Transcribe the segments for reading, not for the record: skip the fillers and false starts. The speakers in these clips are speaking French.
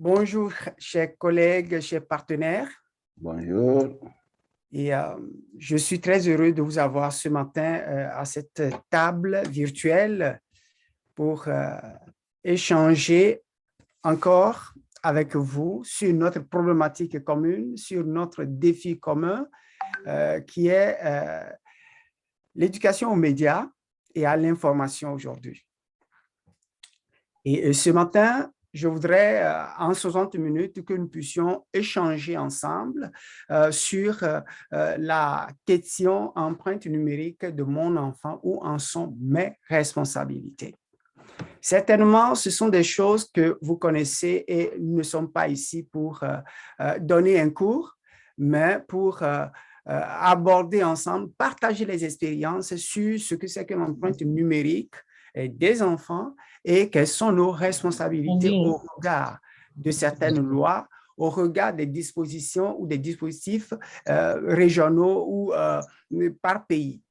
Bonjour, chers collègues, chers partenaires. Bonjour. Et je suis très heureux de vous avoir ce matin à cette table virtuelle pour échanger encore avec vous sur notre problématique commune, sur notre défi commun qui est l'éducation aux médias et à l'information aujourd'hui. Et ce matin, je voudrais, en 60 minutes, que nous puissions échanger ensemble sur la question empreinte numérique de mon enfant, où en sont mes responsabilités. Certainement, ce sont des choses que vous connaissez et nous ne sommes pas ici pour donner un cours, mais pour aborder ensemble, partager les expériences sur ce que c'est qu'une empreinte numérique des enfants et quelles sont nos responsabilités au regard de certaines lois, au regard des dispositions ou des dispositifs régionaux ou par pays.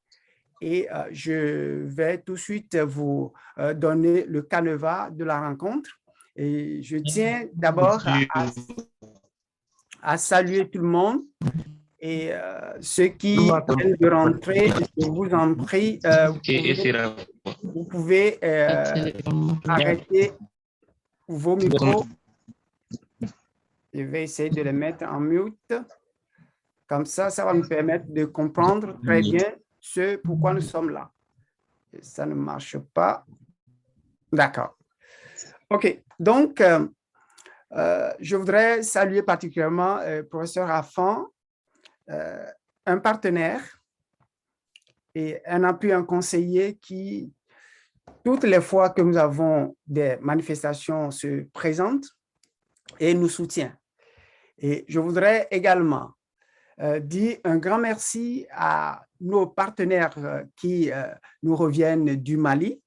Et je vais tout de suite vous donner le canevas de la rencontre. Et je tiens d'abord à saluer tout le monde. Et ceux qui viennent de rentrer, je vous en prie, vous pouvez arrêter vos micros. Je vais essayer de les mettre en mute. Comme ça va nous permettre de comprendre très bien ce pourquoi nous sommes là. Et ça ne marche pas. D'accord. OK. Donc, je voudrais saluer particulièrement le professeur Affan, un partenaire et un appui, un conseiller qui, toutes les fois que nous avons des manifestations, se présente et nous soutient. Et je voudrais également dire un grand merci à nos partenaires qui nous reviennent du Mali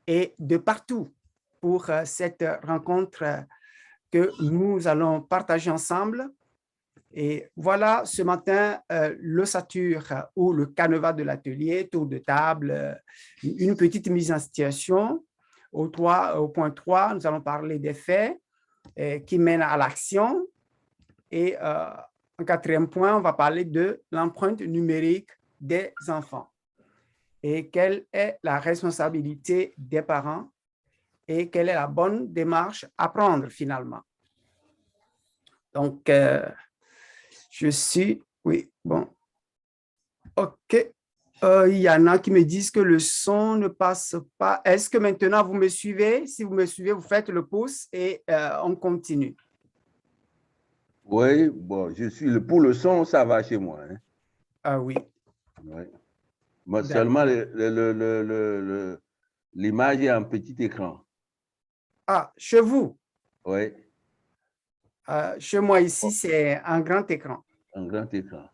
et de partout pour cette rencontre que nous allons partager ensemble. Et voilà, ce matin, l'ossature ou le canevas de l'atelier, tour de table, une petite mise en situation. Au point 3, nous allons parler des faits qui mènent à l'action. Et en quatrième point, on va parler de l'empreinte numérique des enfants et quelle est la responsabilité des parents et quelle est la bonne démarche à prendre finalement. Donc, oui, bon. OK. Il y en a qui me disent que le son ne passe pas. Est-ce que maintenant vous me suivez? Si vous me suivez, vous faites le pouce et on continue. Oui, bon, pour le son, ça va chez moi. Hein. Ah oui. Ouais. Mais seulement l'image est en petit écran. Ah, chez vous? Oui. Chez moi ici, c'est un grand écran. Un grand écran.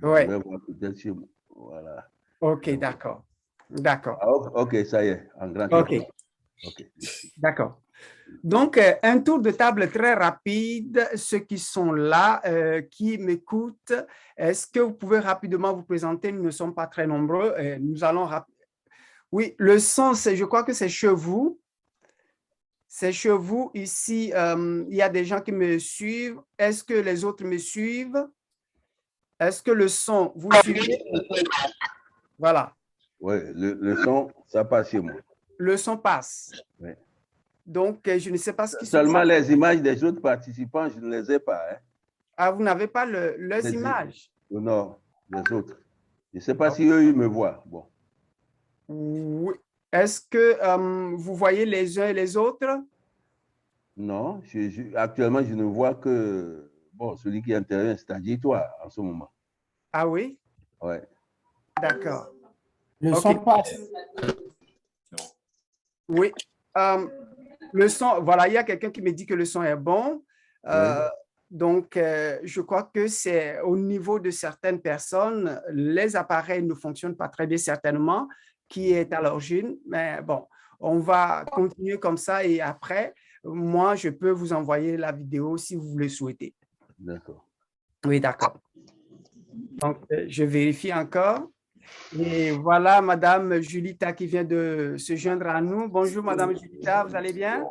Oui. Je vais voir peut-être chez moi. Voilà. OK, d'accord. D'accord. Ah, OK, ça y est, un grand écran. OK. D'accord. Donc, un tour de table très rapide. Ceux qui sont là, qui m'écoutent, est-ce que vous pouvez rapidement vous présenter? Nous ne sommes pas très nombreux. Nous allons Oui, le son, je crois que c'est chez vous. C'est chez vous. Ici, il y a des gens qui me suivent. Est-ce que les autres me suivent? Est-ce que le son, vous suivez? Voilà. Oui, le son, ça passe chez moi. Le son passe. Oui. Donc, je ne sais pas ce qui se passe. Seulement les images des autres participants, je ne les ai pas. Hein. Ah, vous n'avez pas leurs images? Non, les autres. Je ne sais pas si eux, ils me voient. Bon. Oui. Est-ce que vous voyez les uns et les autres? Non, actuellement, je ne vois que celui qui intervient, c'est-à-dire toi, en ce moment. Ah oui? Oui. D'accord. Le son passe. Oui. Le son, voilà, il y a quelqu'un qui me dit que le son est bon. Donc, je crois que c'est au niveau de certaines personnes, les appareils ne fonctionnent pas très bien certainement, qui est à l'origine. Mais bon, on va continuer comme ça et après, moi, je peux vous envoyer la vidéo si vous le souhaitez. D'accord. Oui, d'accord. Donc, je vérifie encore. Et voilà Madame Julita qui vient de se joindre à nous. Bonjour Madame Julita, vous allez bien?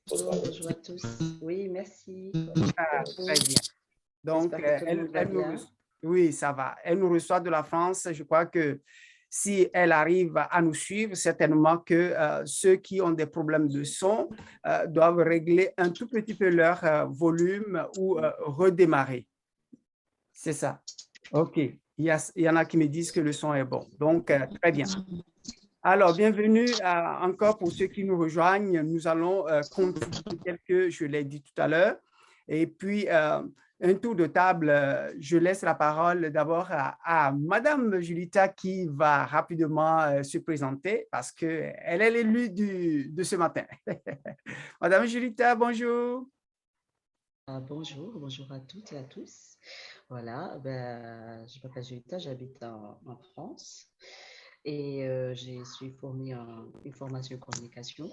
Bonjour à tous. Oui, merci. Ah, très bien. Donc, oui, ça va. Elle nous reçoit de la France. Je crois que si elle arrive à nous suivre, certainement que ceux qui ont des problèmes de son doivent régler un tout petit peu leur volume ou redémarrer. C'est ça. OK. Il y en a qui me disent que le son est bon. Donc, très bien. Alors, bienvenue encore pour ceux qui nous rejoignent. Nous allons continuer tel que je l'ai dit tout à l'heure. Et puis, un tour de table, je laisse la parole d'abord à Madame Julita qui va rapidement se présenter parce qu'elle est l'élue de ce matin. Madame Julita, bonjour. Bonjour, bonjour à toutes et à tous. Voilà, je m'appelle Julita, j'habite en France et je suis formée en information et communication.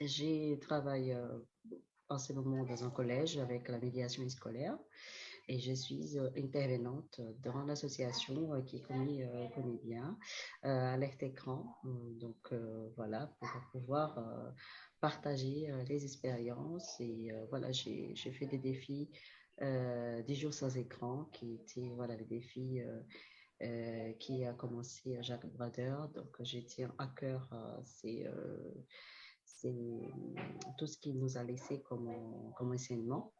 Je travaille en ce moment dans un collège avec la médiation scolaire et je suis intervenante dans l'association qui connaît bien Alerte Écran. Donc voilà, pour pouvoir partager les expériences et voilà, j'ai fait des défis 10 jours sans écran qui étaient voilà, les défis qui a commencé Jacques Brader. Donc j'étais un hacker, c'est tout ce qu'il nous a laissé comme enseignement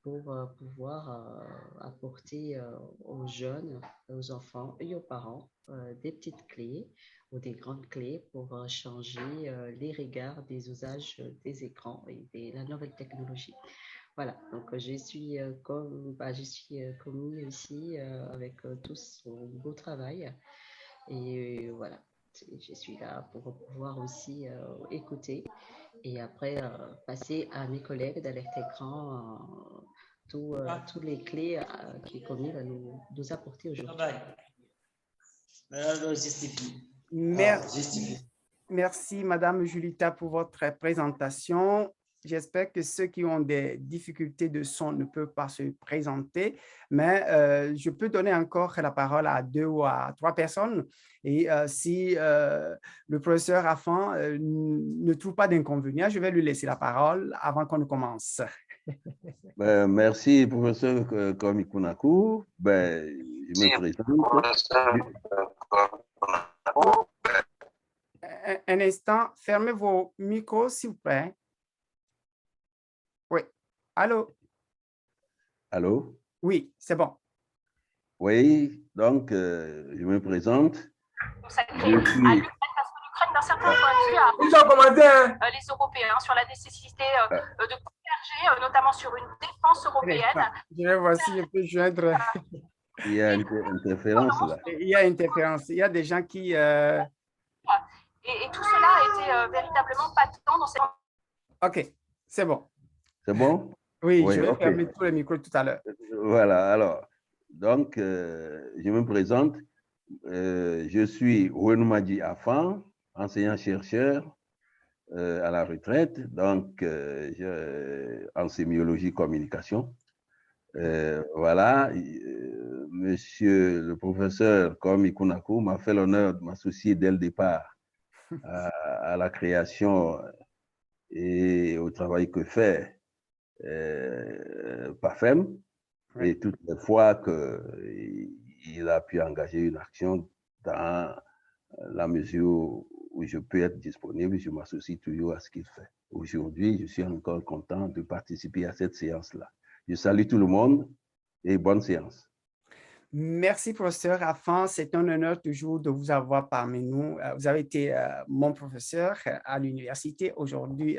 pour pouvoir apporter aux jeunes, aux enfants et aux parents des petites clés ou des grandes clés pour changer les regards des usages des écrans et de la nouvelle technologie. Voilà, donc je suis commis ici avec tout son beau travail et voilà, je suis là pour pouvoir aussi écouter et après passer à mes collègues d'Alerte Écran toutes les clés qui Commis va nous apporter aujourd'hui. Merci, Madame Julita, pour votre présentation. J'espère que ceux qui ont des difficultés de son ne peuvent pas se présenter, mais je peux donner encore la parole à 2 ou à 3 personnes. Et si le professeur Afan ne trouve pas d'inconvénient, je vais lui laisser la parole avant qu'on ne commence. Merci, professeur Kwame Kunaku. Je me présente. Un instant, fermez vos micros, s'il vous plaît. Oui. Allô? Allô? Oui, c'est bon. Oui, donc je me présente. L'Ukraine, parce que l'Ukraine, d'un certain point de vue, a les Européens sur la nécessité de converger, notamment sur une défense européenne. Je vais voir si je peux joindre. Il y a une interférence là. Il y a interférence. Il y a des gens qui... Et tout cela a été véritablement patent dans ces... OK, c'est bon. C'est bon? Oui, je vais fermer tous les micros tout à l'heure. Voilà, alors, donc, je me présente. Je suis Ouenoumadi Afan, enseignant-chercheur à la retraite, donc en sémiologie communication. Voilà, monsieur le professeur Kwame Kunaku m'a fait l'honneur de m'associer dès le départ à la création et au travail que fait PAFEM, et toutes les fois qu'il a pu engager une action dans la mesure où je peux être disponible, je m'associe toujours à ce qu'il fait. Aujourd'hui, je suis encore content de participer à cette séance-là. Je salue tout le monde et bonne séance. Merci, professeur Afan. C'est un honneur toujours de vous avoir parmi nous. Vous avez été mon professeur à l'université. Aujourd'hui,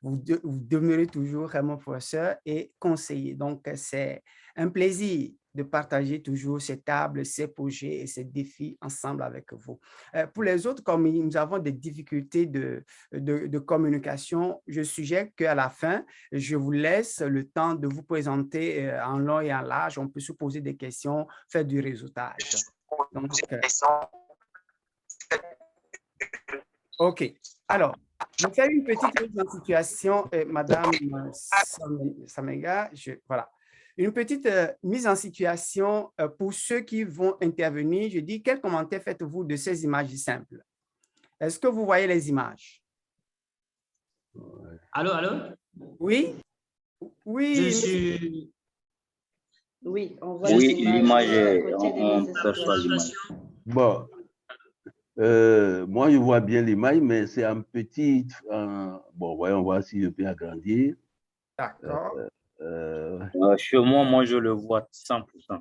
vous demeurez toujours mon professeur et conseiller. Donc, c'est un plaisir de partager toujours ces tables, ces projets et ces défis ensemble avec vous. Pour les autres, comme nous avons des difficultés de communication, je suggère qu'à la fin, je vous laisse le temps de vous présenter en long et en large. On peut se poser des questions, faire du réseautage. Donc, OK. Alors, je fais une petite mise en situation, Madame Samega. Voilà. Une petite mise en situation pour ceux qui vont intervenir. Je dis, quel commentaire faites-vous de ces images simples? Est-ce que vous voyez les images? Allô, allô? Oui? Oui. Oui, on voit l'image est... Bon, moi, je vois bien l'image, mais c'est un petit... bon, voyons voir si je peux agrandir. D'accord. Chez moi, je le vois 100%.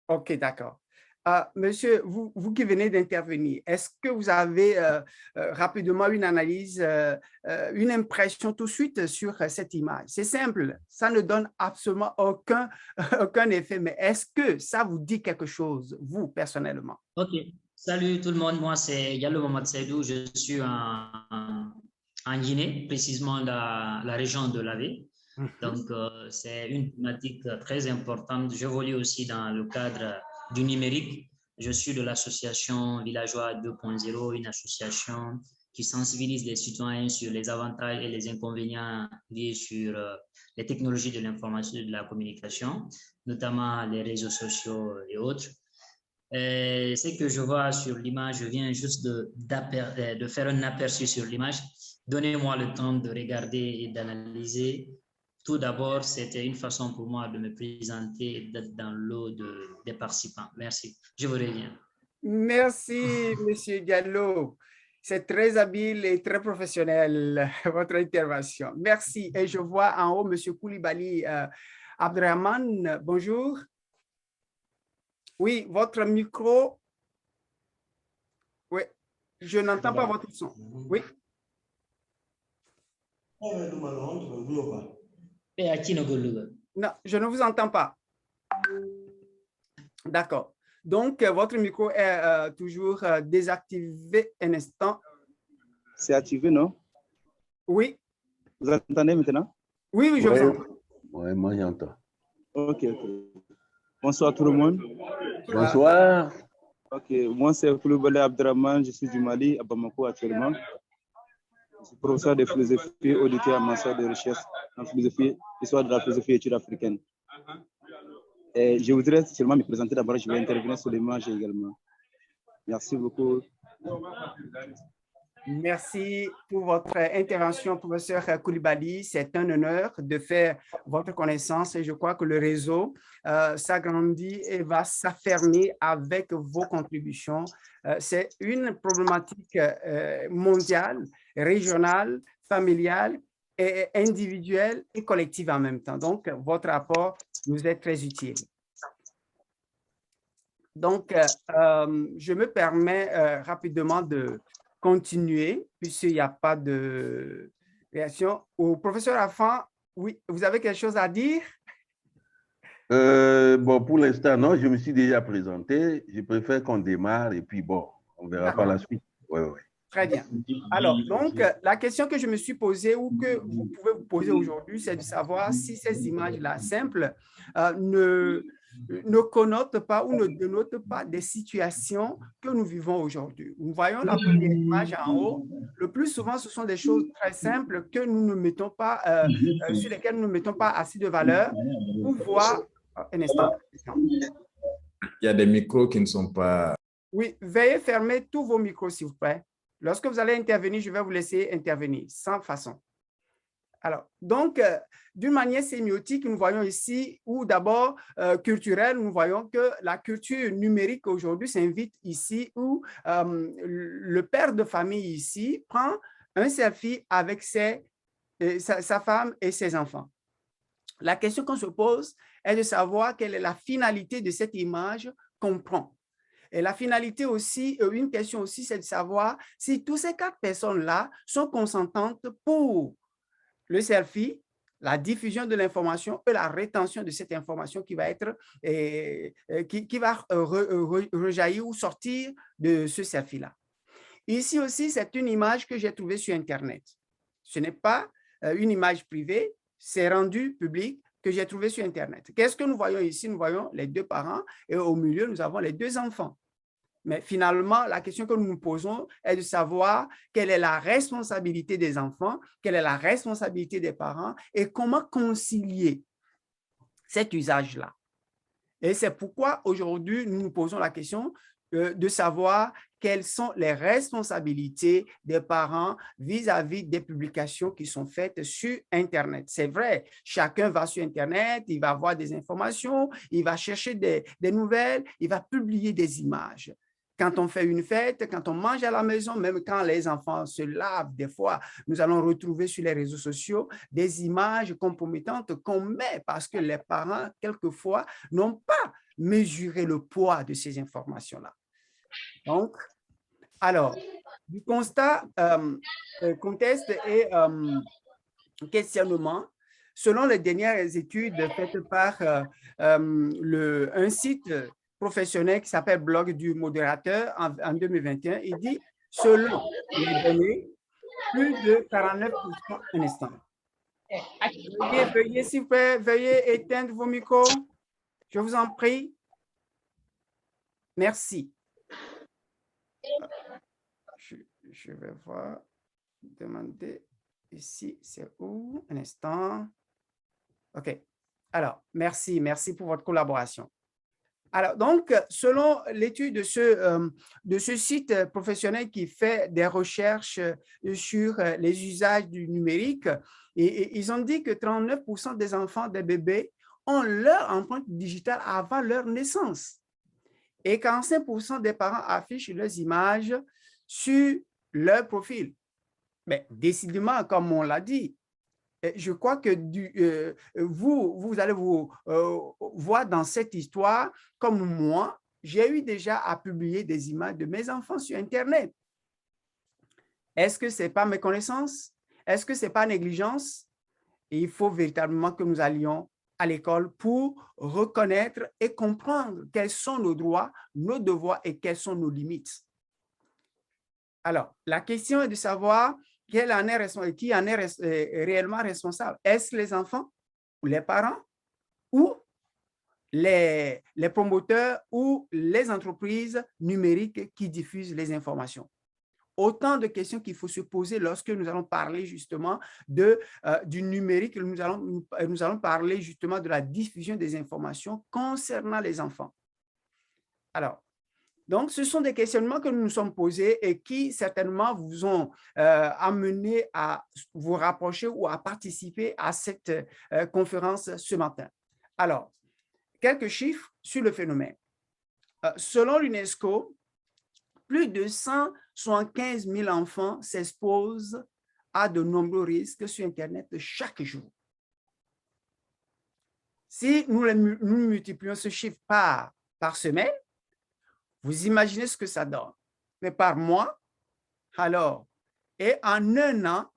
OK, d'accord. Monsieur, vous qui venez d'intervenir, est-ce que vous avez rapidement une analyse, une impression tout de suite sur cette image? C'est simple, ça ne donne absolument aucun effet, mais est-ce que ça vous dit quelque chose, vous, personnellement? OK. Salut tout le monde, moi c'est Yallo Mohamed Saïdou, je suis en Guinée, précisément la région de l'Avé. Donc, c'est une thématique très importante. J'évolue aussi dans le cadre du numérique. Je suis de l'association Villageois 2.0, une association qui sensibilise les citoyens sur les avantages et les inconvénients liés sur les technologies de l'information et de la communication, notamment les réseaux sociaux et autres. Ce que je vois sur l'image, je viens juste de faire un aperçu sur l'image. Donnez-moi le temps de regarder et d'analyser. Tout d'abord, c'était une façon pour moi de me présenter et d'être dans l'eau des participants. Merci. Je vous reviens. Merci, Monsieur Diallo. C'est très habile et très professionnel, votre intervention. Merci. Et je vois en haut Monsieur Koulibaly Abdrahman. Bonjour. Oui, votre micro. Oui, je n'entends pas votre son. Oui. Non, je ne vous entends pas. D'accord. Donc, votre micro est toujours désactivé un instant. C'est activé, non? Oui. Vous entendez maintenant? Oui, oui, je vous entends. Oui, moi j'entends. OK. Bonsoir tout le monde. Bonsoir. OK, moi c'est Koulibaly Abdrahman, je suis du Mali, à Bamako actuellement. Je suis professeur de philosophie, auditeur, master de recherche en philosophie, histoire de la philosophie et études africaines. Et je voudrais seulement me présenter d'abord, je vais intervenir sur l'image également. Merci beaucoup. Merci pour votre intervention, professeur Koulibaly. C'est un honneur de faire votre connaissance et je crois que le réseau s'agrandit et va s'affermir avec vos contributions. C'est une problématique mondiale, régionale, familiale, et individuelle et collective en même temps. Donc, votre apport nous est très utile. Donc, je me permets rapidement de continuer, puisqu'il n'y a pas de réaction. Au professeur Afan, oui, vous avez quelque chose à dire? Bon, pour l'instant, non, je me suis déjà présenté. Je préfère qu'on démarre et puis bon, on verra par la suite. Oui. Très bien. Alors, donc, la question que je me suis posée ou que vous pouvez vous poser aujourd'hui, c'est de savoir si ces images-là simples ne connotent pas ou ne dénotent pas des situations que nous vivons aujourd'hui. Nous voyons la première image en haut. Le plus souvent, ce sont des choses très simples que nous ne mettons pas, sur lesquelles nous ne mettons pas assez de valeur pour voir. Un instant. Il y a des micros qui ne sont pas... Oui, veuillez fermer tous vos micros, s'il vous plaît. Lorsque vous allez intervenir, je vais vous laisser intervenir, sans façon. Alors, donc, d'une manière sémiotique, nous voyons ici, ou d'abord culturelle, nous voyons que la culture numérique aujourd'hui s'invite ici, où le père de famille ici prend un selfie avec sa femme et ses enfants. La question qu'on se pose est de savoir quelle est la finalité de cette image qu'on prend. Et la finalité aussi, une question aussi, c'est de savoir si toutes ces 4 personnes-là sont consentantes pour le selfie, la diffusion de l'information et la rétention de cette information qui va être, qui va rejaillir ou sortir de ce selfie-là. Ici aussi, c'est une image que j'ai trouvée sur Internet. Ce n'est pas une image privée, c'est rendu public que j'ai trouvé sur Internet. Qu'est-ce que nous voyons ici? Nous voyons les 2 parents et au milieu, nous avons les 2 enfants. Mais finalement, la question que nous nous posons est de savoir quelle est la responsabilité des enfants, quelle est la responsabilité des parents et comment concilier cet usage-là. Et c'est pourquoi aujourd'hui, nous nous posons la question de savoir quelles sont les responsabilités des parents vis-à-vis des publications qui sont faites sur Internet. C'est vrai, chacun va sur Internet, il va voir des informations, il va chercher des nouvelles, il va publier des images. Quand on fait une fête, quand on mange à la maison, même quand les enfants se lavent, des fois, nous allons retrouver sur les réseaux sociaux des images compromettantes qu'on met parce que les parents, quelquefois, n'ont pas mesuré le poids de ces informations-là. Donc, alors, du constat, contexte et questionnement, selon les dernières études faites par un site professionnel qui s'appelle Blog du modérateur en 2021, il dit, selon les données, plus de 49%, un instant. Veuillez, s'il vous plaît, veuillez éteindre vos micros. Je vous en prie. Merci. Je vais voir, demander ici, c'est où? Un instant. OK. Alors, merci pour votre collaboration. Alors, donc, selon l'étude de ce site professionnel qui fait des recherches sur les usages du numérique, et ils ont dit que 39% des enfants, des bébés, ont leur empreinte digitale avant leur naissance. Et 45% des parents affichent leurs images sur leur profil. Mais décidément, comme on l'a dit, je crois que vous allez vous voir dans cette histoire, comme moi, j'ai eu déjà à publier des images de mes enfants sur Internet. Est-ce que ce n'est pas méconnaissance? Est-ce que ce n'est pas négligence? Et il faut véritablement que nous allions à l'école pour reconnaître et comprendre quels sont nos droits, nos devoirs et quelles sont nos limites. Alors, la question est de savoir qui en est réellement responsable. Est-ce les enfants ou les parents ou les promoteurs ou les entreprises numériques qui diffusent les informations? Autant de questions qu'il faut se poser lorsque nous allons parler justement du numérique. Nous allons parler justement de la diffusion des informations concernant les enfants. Alors, donc, ce sont des questionnements que nous nous sommes posés et qui certainement vous ont amené à vous rapprocher ou à participer à cette conférence ce matin. Alors, quelques chiffres sur le phénomène. Selon l'UNESCO, plus de 175 000 enfants s'exposent à de nombreux risques sur Internet chaque jour. Si nous multiplions ce chiffre par semaine, vous imaginez ce que ça donne. Mais par mois, alors, et en un an,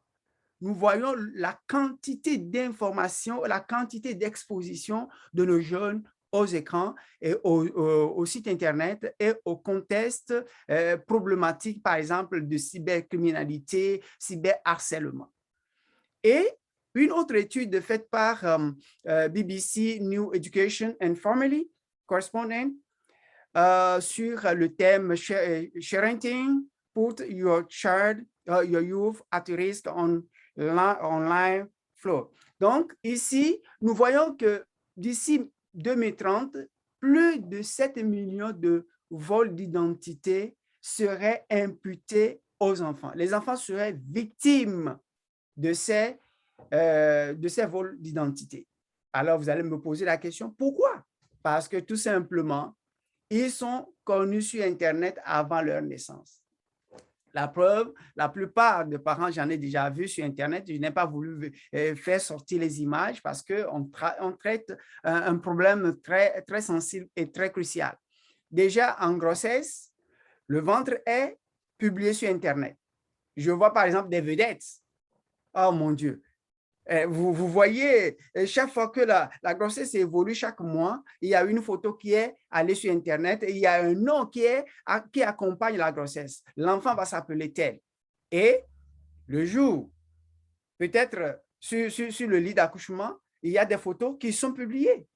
nous voyons la quantité d'informations, la quantité d'exposition de nos jeunes aux écrans et au site Internet et au contexte problématique, par exemple, de cybercriminalité, cyberharcèlement. Et une autre étude faite par BBC New Education and Family Correspondent sur le thème Parenting, put your child, your youth at risk on online flow. Donc, ici, nous voyons que d'ici 2030, plus de 7 millions de vols d'identité seraient imputés aux enfants. Les enfants seraient victimes de ces vols d'identité. Alors, vous allez me poser la question, pourquoi? Parce que tout simplement, ils sont connus sur Internet avant leur naissance. La preuve, la plupart des parents, j'en ai déjà vu sur Internet, je n'ai pas voulu faire sortir les images parce qu'on traite un problème très, très sensible et très crucial. Déjà, en grossesse, le ventre est publié sur Internet. Je vois par exemple des vedettes. Oh mon Dieu! Vous voyez, chaque fois que la grossesse évolue chaque mois, il y a une photo qui est allée sur Internet et il y a un nom qui accompagne la grossesse. L'enfant va s'appeler tel. Et le jour, peut-être sur le lit d'accouchement, il y a des photos qui sont publiées.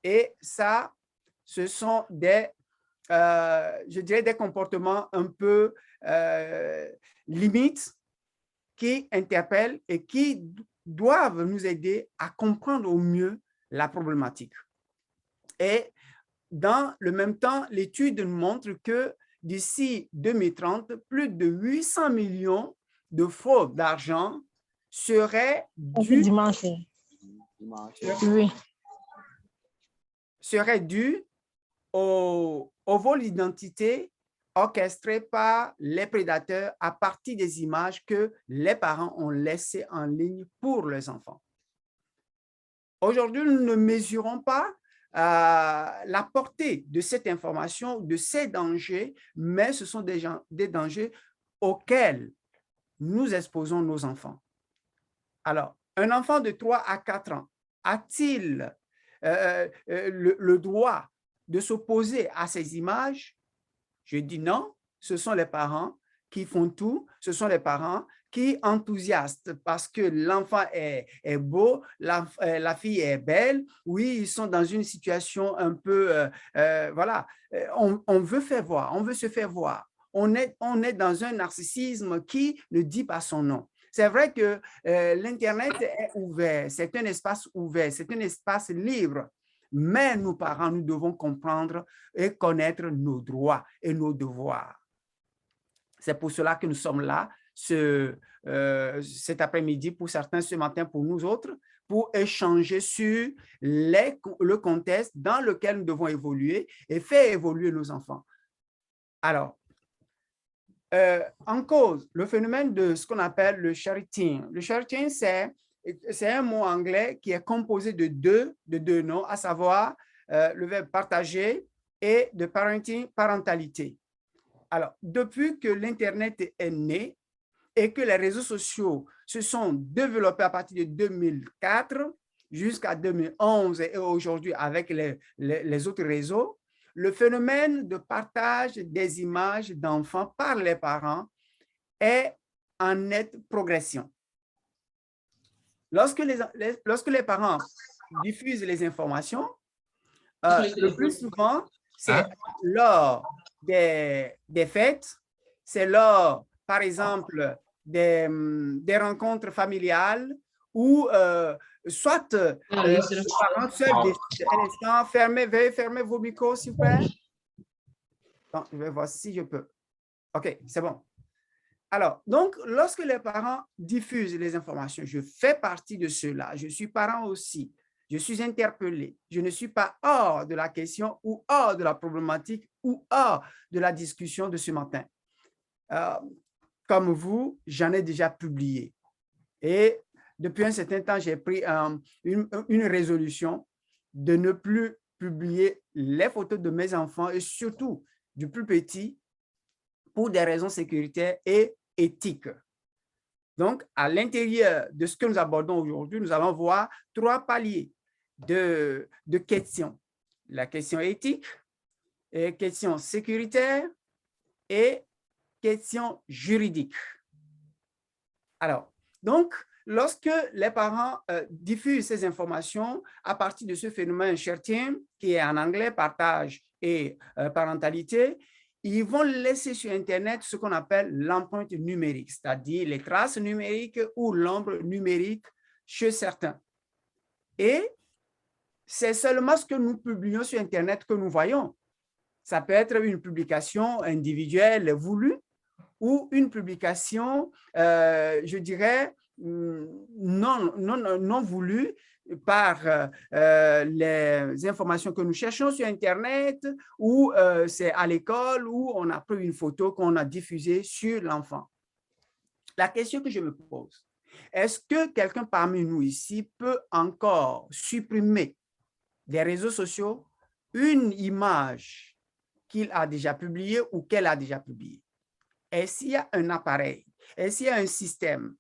Et ça, ce sont je dirais des comportements un peu limites qui interpellent et qui doivent nous aider à comprendre au mieux la problématique. Et dans le même temps, l'étude montre que d'ici 2030, plus de 800 millions de fraudes d'argent seraient dues au vol d'identité orchestré par les prédateurs à partir des images que les parents ont laissées en ligne pour leurs enfants. Aujourd'hui, nous ne mesurons pas la portée de cette information, de ces dangers, mais ce sont des dangers auxquels nous exposons nos enfants. Alors, un enfant de 3 à 4 ans a-t-il le droit de s'opposer à ces images? Je dis non, ce sont les parents qui font tout, ce sont les parents qui enthousiastent parce que l'enfant est beau, la fille est belle. Oui, ils sont dans une situation un peu, voilà, on veut faire voir, on veut se faire voir. On est dans un narcissisme qui ne dit pas son nom. C'est vrai que l'Internet est ouvert, c'est un espace ouvert, c'est un espace libre. Mais nous, parents, nous devons comprendre et connaître nos droits et nos devoirs. C'est pour cela que nous sommes là cet après-midi, pour certains ce matin, pour nous autres, pour échanger sur le contexte dans lequel nous devons évoluer et faire évoluer nos enfants. Alors, en cause, le phénomène de ce qu'on appelle le sharing. Le sharing, c'est un mot anglais qui est composé de deux noms, à savoir le verbe partager et de parenting, parentalité. Alors, depuis que l'Internet est né et que les réseaux sociaux se sont développés à partir de 2004 jusqu'à 2011 et aujourd'hui avec les autres réseaux, le phénomène de partage des images d'enfants par les parents est en nette progression. Lorsque les parents diffusent les informations, le plus souvent, c'est lors des fêtes, c'est lors, par exemple, des rencontres familiales ou soit les parents seuls décident. Un instant, veuillez fermer vos micros, s'il vous plaît. Bon, je vais voir si je peux. OK, c'est bon. Alors, donc, lorsque les parents diffusent les informations, je fais partie de ceux-là, je suis parent aussi, je suis interpellé, je ne suis pas hors de la question ou hors de la problématique ou hors de la discussion de ce matin. Comme vous, j'en ai déjà publié. Et depuis un certain temps, j'ai pris une résolution de ne plus publier les photos de mes enfants et surtout du plus petit pour des raisons sécuritaires et éthiques. Donc, à l'intérieur de ce que nous abordons aujourd'hui, nous allons voir 3 paliers de questions. La question éthique, et question sécuritaire et question juridique. Alors, donc, lorsque les parents diffusent ces informations à partir de ce phénomène sharing, qui est en anglais partage et parentalité, ils vont laisser sur Internet ce qu'on appelle l'empreinte numérique, c'est-à-dire les traces numériques ou l'ombre numérique chez certains. Et c'est seulement ce que nous publions sur Internet que nous voyons. Ça peut être une publication individuelle voulue ou une publication, je dirais, non voulue par les informations que nous cherchons sur Internet ou c'est à l'école où on a pris une photo qu'on a diffusée sur l'enfant. La question que je me pose, est-ce que quelqu'un parmi nous ici peut encore supprimer des réseaux sociaux une image qu'il a déjà publiée ou qu'elle a déjà publiée? Est-ce qu'il y a un appareil, est-ce qu'il y a un système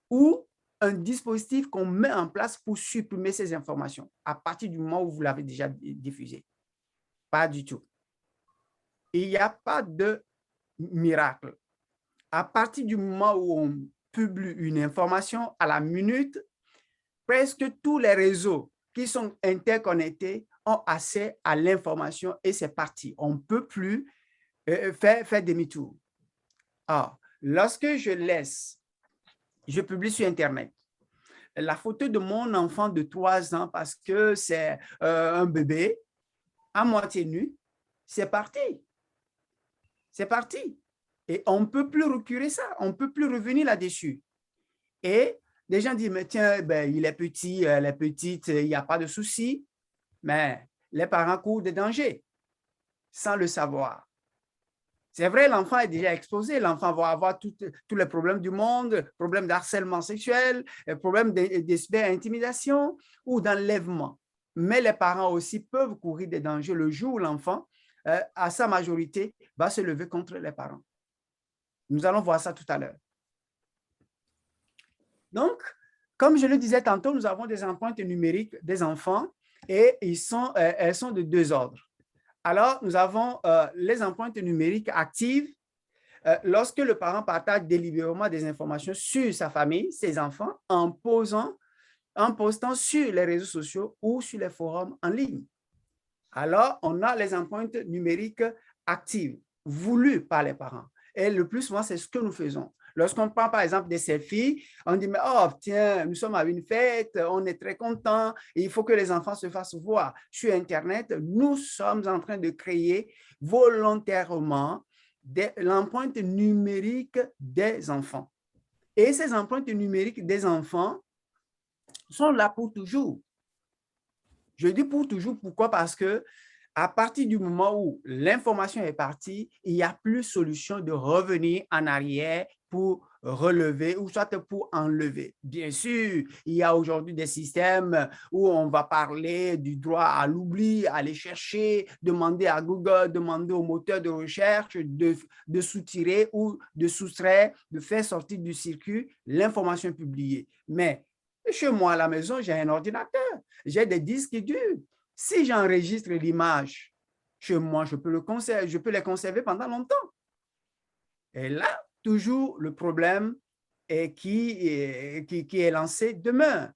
ou un dispositif qu'on met en place pour supprimer ces informations à partir du moment où vous l'avez déjà diffusé? Pas du tout. Il n'y a pas de miracle. À partir du moment où on publie une information à la minute, presque tous les réseaux qui sont interconnectés ont accès à l'information et c'est parti. On ne peut plus faire demi-tour. Or, lorsque je publie sur Internet, la photo de mon enfant de 3 ans parce que c'est un bébé à moitié nu, c'est parti. C'est parti. Et on ne peut plus reculer ça. On ne peut plus revenir là-dessus. Et les gens disent, mais tiens, ben, il est petit, elle est petite, il n'y a pas de souci. Mais les parents courent des dangers sans le savoir. C'est vrai, l'enfant est déjà exposé. L'enfant va avoir tous les problèmes du monde, problèmes d'harcèlement sexuel, problèmes d'intimidation ou d'enlèvement. Mais les parents aussi peuvent courir des dangers le jour où l'enfant, à sa majorité, va se lever contre les parents. Nous allons voir ça tout à l'heure. Donc, comme je le disais tantôt, nous avons des empreintes numériques des enfants et elles sont de 2 ordres. Alors, nous avons les empreintes numériques actives. Lorsque le parent partage délibérément des informations sur sa famille, ses enfants, en postant sur les réseaux sociaux ou sur les forums en ligne. Alors, on a les empreintes numériques actives, voulues par les parents. Et le plus souvent, c'est ce que nous faisons. Lorsqu'on prend, par exemple, des selfies, on dit, mais oh, tiens, nous sommes à une fête, on est très contents, il faut que les enfants se fassent voir. Sur Internet, nous sommes en train de créer volontairement l'empreinte numérique des enfants. Et ces empreintes numériques des enfants sont là pour toujours. Je dis pour toujours, pourquoi? Parce que à partir du moment où l'information est partie, il n'y a plus solution de revenir en arrière pour relever ou soit pour enlever. Bien sûr, il y a aujourd'hui des systèmes où on va parler du droit à l'oubli, aller chercher, demander à Google, demander au moteur de recherche de soutirer ou de soustraire, de faire sortir du circuit l'information publiée. Mais chez moi à la maison, j'ai un ordinateur, j'ai des disques durs. Si j'enregistre l'image chez moi, je peux les conserver pendant longtemps. Et là, toujours le problème qui est lancé demeure.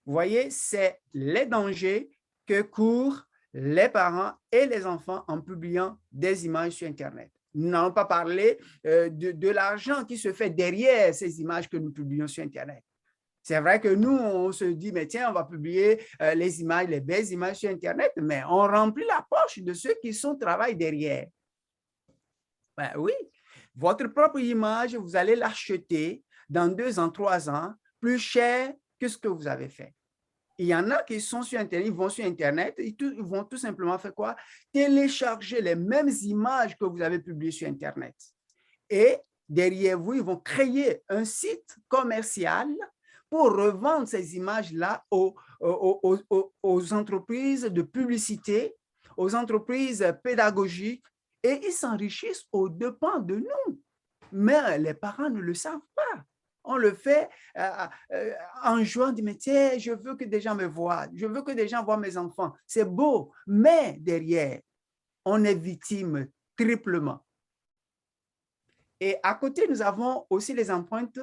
Vous voyez, c'est les dangers que courent les parents et les enfants en publiant des images sur Internet. Nous n'allons pas parler de l'argent qui se fait derrière ces images que nous publions sur Internet. C'est vrai que nous, on se dit, mais tiens, on va publier les images, les belles images sur Internet, mais on remplit la poche de ceux qui travaillent derrière. Ben oui, votre propre image, vous allez l'acheter dans 2 ans, 3 ans, plus cher que ce que vous avez fait. Il y en a qui sont sur Internet, ils vont sur Internet, ils vont tout simplement faire quoi? Télécharger les mêmes images que vous avez publiées sur Internet. Et derrière vous, ils vont créer un site commercial pour revendre ces images-là aux entreprises de publicité, aux entreprises pédagogiques, et ils s'enrichissent aux dépens de nous. Mais les parents ne le savent pas. On le fait en jouant, on dit, mais tiens, je veux que des gens me voient, je veux que des gens voient mes enfants. C'est beau, mais derrière, on est victime triplement. Et à côté, nous avons aussi les empreintes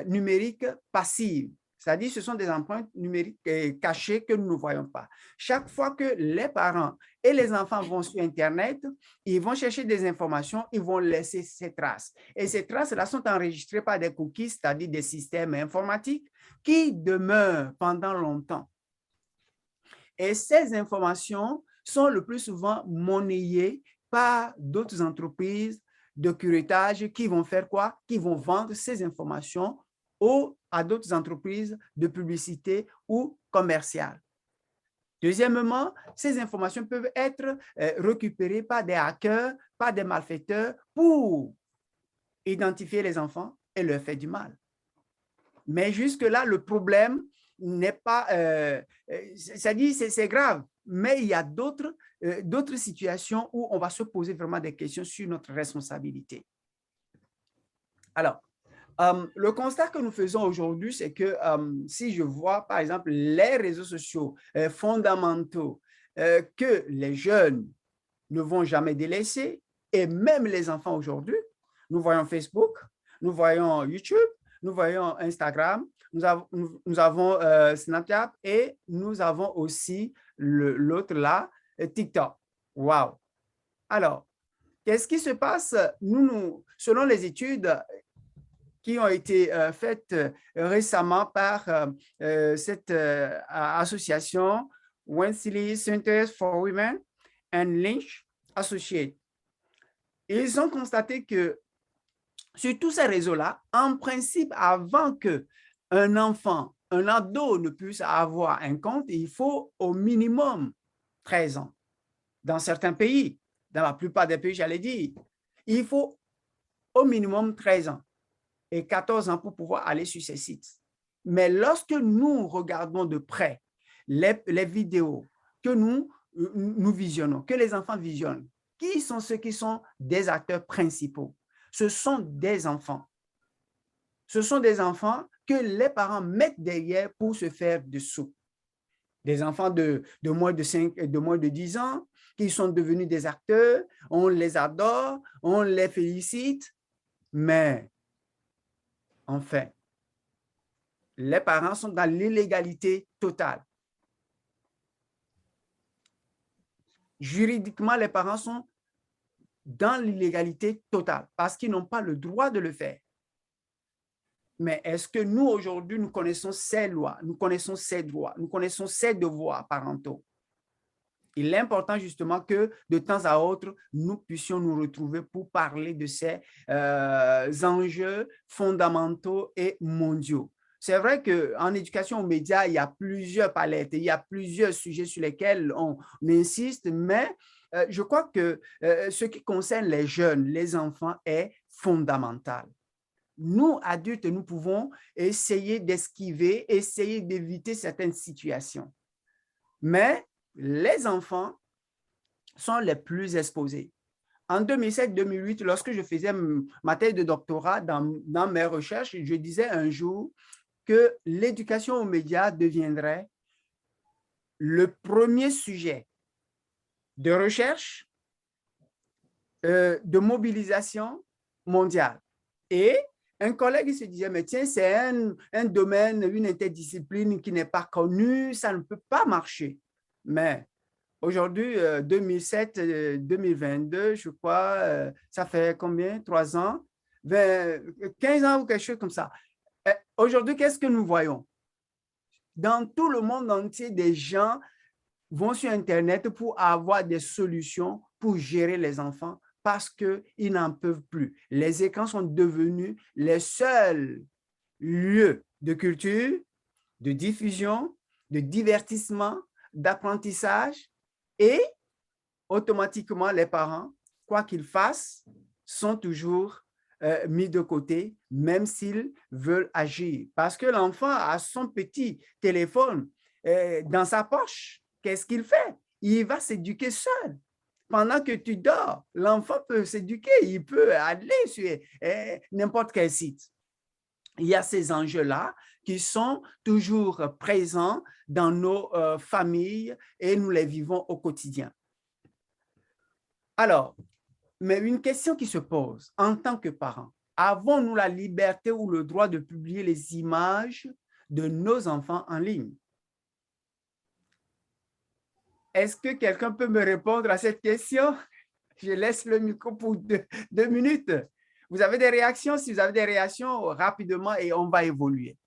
numériques passives. C'est-à-dire, ce sont des empreintes numériques cachées que nous ne voyons pas. Chaque fois que les parents et les enfants vont sur Internet, ils vont chercher des informations, ils vont laisser ces traces. Et ces traces-là sont enregistrées par des cookies, c'est-à-dire des systèmes informatiques qui demeurent pendant longtemps. Et ces informations sont le plus souvent monnayées par d'autres entreprises de curatage qui vont faire quoi? Qui vont vendre ces informations à d'autres entreprises de publicité ou commerciales. Deuxièmement, ces informations peuvent être récupérées par des hackers, par des malfaiteurs pour identifier les enfants et leur faire du mal. Mais jusque-là, le problème n'est pas... c'est-à-dire, c'est grave, mais il y a d'autres situations où on va se poser vraiment des questions sur notre responsabilité. Alors, le constat que nous faisons aujourd'hui, c'est que si je vois, par exemple, les réseaux sociaux fondamentaux que les jeunes ne vont jamais délaisser, et même les enfants aujourd'hui, nous voyons Facebook, nous voyons YouTube, nous voyons Instagram, nous avons Snapchat et nous avons aussi l'autre là, TikTok. Wow! Alors, qu'est-ce qui se passe? Selon les études, qui ont été faites récemment par cette association Wensley Center for Women and Lynch Associates. Ils ont constaté que sur tous ces réseaux-là, en principe, avant qu'un enfant, un ado ne puisse avoir un compte, il faut au minimum 13 ans. Dans certains pays, dans la plupart des pays, j'allais dire, il faut au minimum 13 ans et 14 ans pour pouvoir aller sur ces sites. Mais lorsque nous regardons de près les vidéos que nous visionnons, que les enfants visionnent, qui sont ceux qui sont des acteurs principaux? Ce sont des enfants. Ce sont des enfants que les parents mettent derrière pour se faire des sous. Des enfants de moins de 10 ans qui sont devenus des acteurs, on les adore, on les félicite, mais enfin, les parents sont dans l'illégalité totale. Juridiquement, les parents sont dans l'illégalité totale parce qu'ils n'ont pas le droit de le faire. Mais est-ce que nous, aujourd'hui, nous connaissons ces lois, nous connaissons ces droits, nous connaissons ces devoirs parentaux? Il est important justement que de temps à autre, nous puissions nous retrouver pour parler de ces enjeux fondamentaux et mondiaux. C'est vrai qu'en éducation aux médias, il y a plusieurs palettes, il y a plusieurs sujets sur lesquels on insiste, mais je crois que ce qui concerne les jeunes, les enfants, est fondamental. Nous, adultes, nous pouvons essayer d'esquiver, essayer d'éviter certaines situations. Mais les enfants sont les plus exposés. En 2007-2008, lorsque je faisais ma thèse de doctorat dans mes recherches, je disais un jour que l'éducation aux médias deviendrait le premier sujet de recherche, de mobilisation mondiale. Et un collègue se disait, mais tiens, c'est un domaine, une interdiscipline qui n'est pas connue, ça ne peut pas marcher. Mais aujourd'hui, 2007-2022, je crois, ça fait combien? 3 ans? 15 ans ou quelque chose comme ça. Aujourd'hui, qu'est-ce que nous voyons? Dans tout le monde entier, des gens vont sur Internet pour avoir des solutions pour gérer les enfants parce qu'ils n'en peuvent plus. Les écrans sont devenus les seuls lieux de culture, de diffusion, de divertissement, d'apprentissage et automatiquement, les parents, quoi qu'ils fassent, sont toujours mis de côté, même s'ils veulent agir. Parce que l'enfant a son petit téléphone dans sa poche. Qu'est-ce qu'il fait? Il va s'éduquer seul. Pendant que tu dors, l'enfant peut s'éduquer, il peut aller sur n'importe quel site. Il y a ces enjeux-là qui sont toujours présents dans nos familles et nous les vivons au quotidien. Alors, mais une question qui se pose en tant que parents, avons-nous la liberté ou le droit de publier les images de nos enfants en ligne? Est-ce que quelqu'un peut me répondre à cette question? Je laisse le micro pour 2 minutes. Vous avez des réactions? Si vous avez des réactions, rapidement et on va évoluer.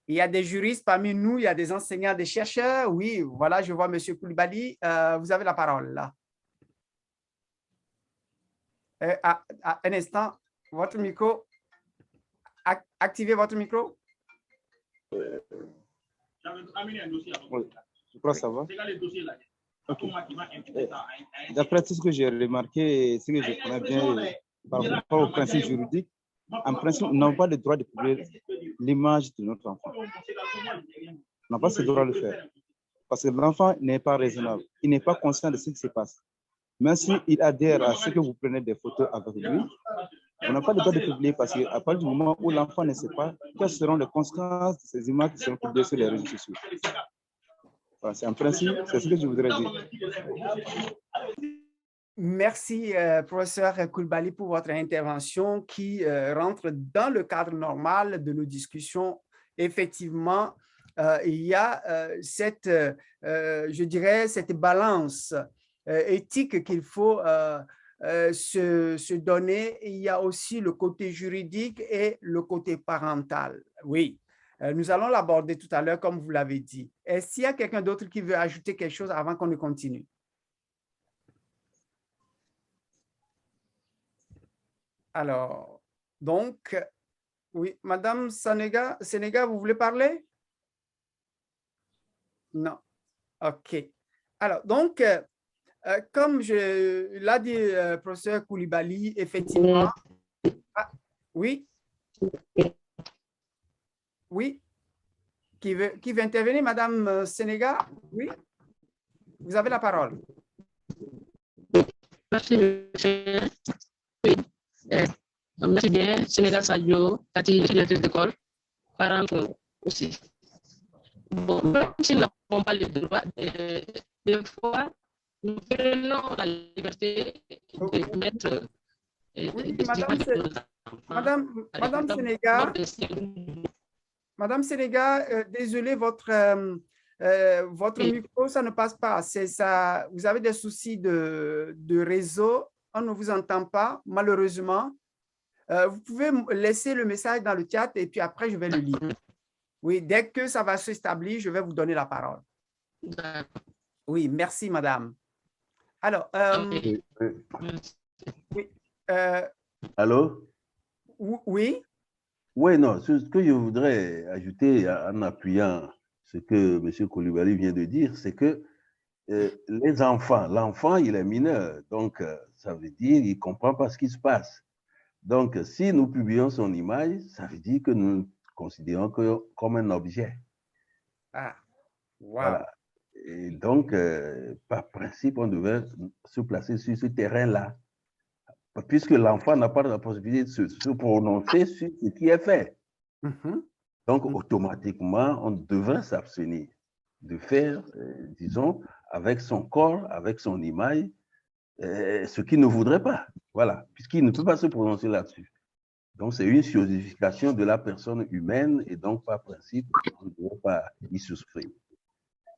Il y a des juristes parmi nous, il y a des enseignants, des chercheurs. Oui, voilà, je vois M. Koulibaly. Vous avez la parole là. Un instant, votre micro. Activez votre micro. Oui, je crois que ça va. Okay. D'après tout ce que j'ai remarqué, ce que je connais bien par rapport au principe juridique, en principe, nous n'avons pas le droit de publier l'image de notre enfant. On n'a pas ce droit de le faire. Parce que l'enfant n'est pas raisonnable. Il n'est pas conscient de ce qui se passe. Même s'il adhère à ce que vous prenez des photos avec lui, on n'a pas le droit de publier parce qu'à partir du moment où l'enfant ne sait pas quelles seront les conséquences de ces images qui seront publiées sur les réseaux sociaux. Voilà, c'est un principe, c'est ce que je voudrais dire. Merci, professeur Koulibaly, pour votre intervention qui rentre dans le cadre normal de nos discussions. Effectivement, il y a je dirais, cette balance éthique qu'il faut se donner. Il y a aussi le côté juridique et le côté parental. Oui, nous allons l'aborder tout à l'heure, comme vous l'avez dit. Est-ce qu'il y a quelqu'un d'autre qui veut ajouter quelque chose avant qu'on ne continue? Alors, donc, oui, Madame Sénéga, vous voulez parler? Non. OK. Alors, donc, comme l'a dit professeur Koulibaly, effectivement. Ah, oui. Oui. Qui veut intervenir, Madame Sénéga? Oui. Vous avez la parole. Merci, monsieur. Oui. Merci bien. Sénégal Sadio, Tati, directrice d'école, parents aussi. Bon, même si nous n'avons pas le droit, des fois, nous prenons la liberté de mettre. Oui, Madame Sénéga. Madame Sénéga, désolé, votre micro, ça ne passe pas. C'est ça. Vous avez des soucis de réseau. On ne vous entend pas, malheureusement. Vous pouvez laisser le message dans le chat et puis après, je vais le lire. Oui, dès que ça va s'établir, je vais vous donner la parole. Oui, merci, madame. Alors, oui. Allô? Oui? Oui, non, ce que je voudrais ajouter en appuyant ce que M. Koulibaly vient de dire, c'est que les enfants, l'enfant, il est mineur, donc ça veut dire qu'il ne comprend pas ce qui se passe. Donc, si nous publions son image, ça veut dire que nous le considérons comme un objet. Ah, wow. Voilà. Et donc, par principe, on devait se placer sur ce terrain-là, puisque l'enfant n'a pas la possibilité de se prononcer sur ce qui est fait. Donc, automatiquement, on devrait s'abstenir de faire, disons, avec son corps, avec son image, ce qu'il ne voudrait pas. Voilà, puisqu'il ne peut pas se prononcer là-dessus. Donc, c'est une chosification de la personne humaine et donc, par principe, on ne doit pas y souscrire.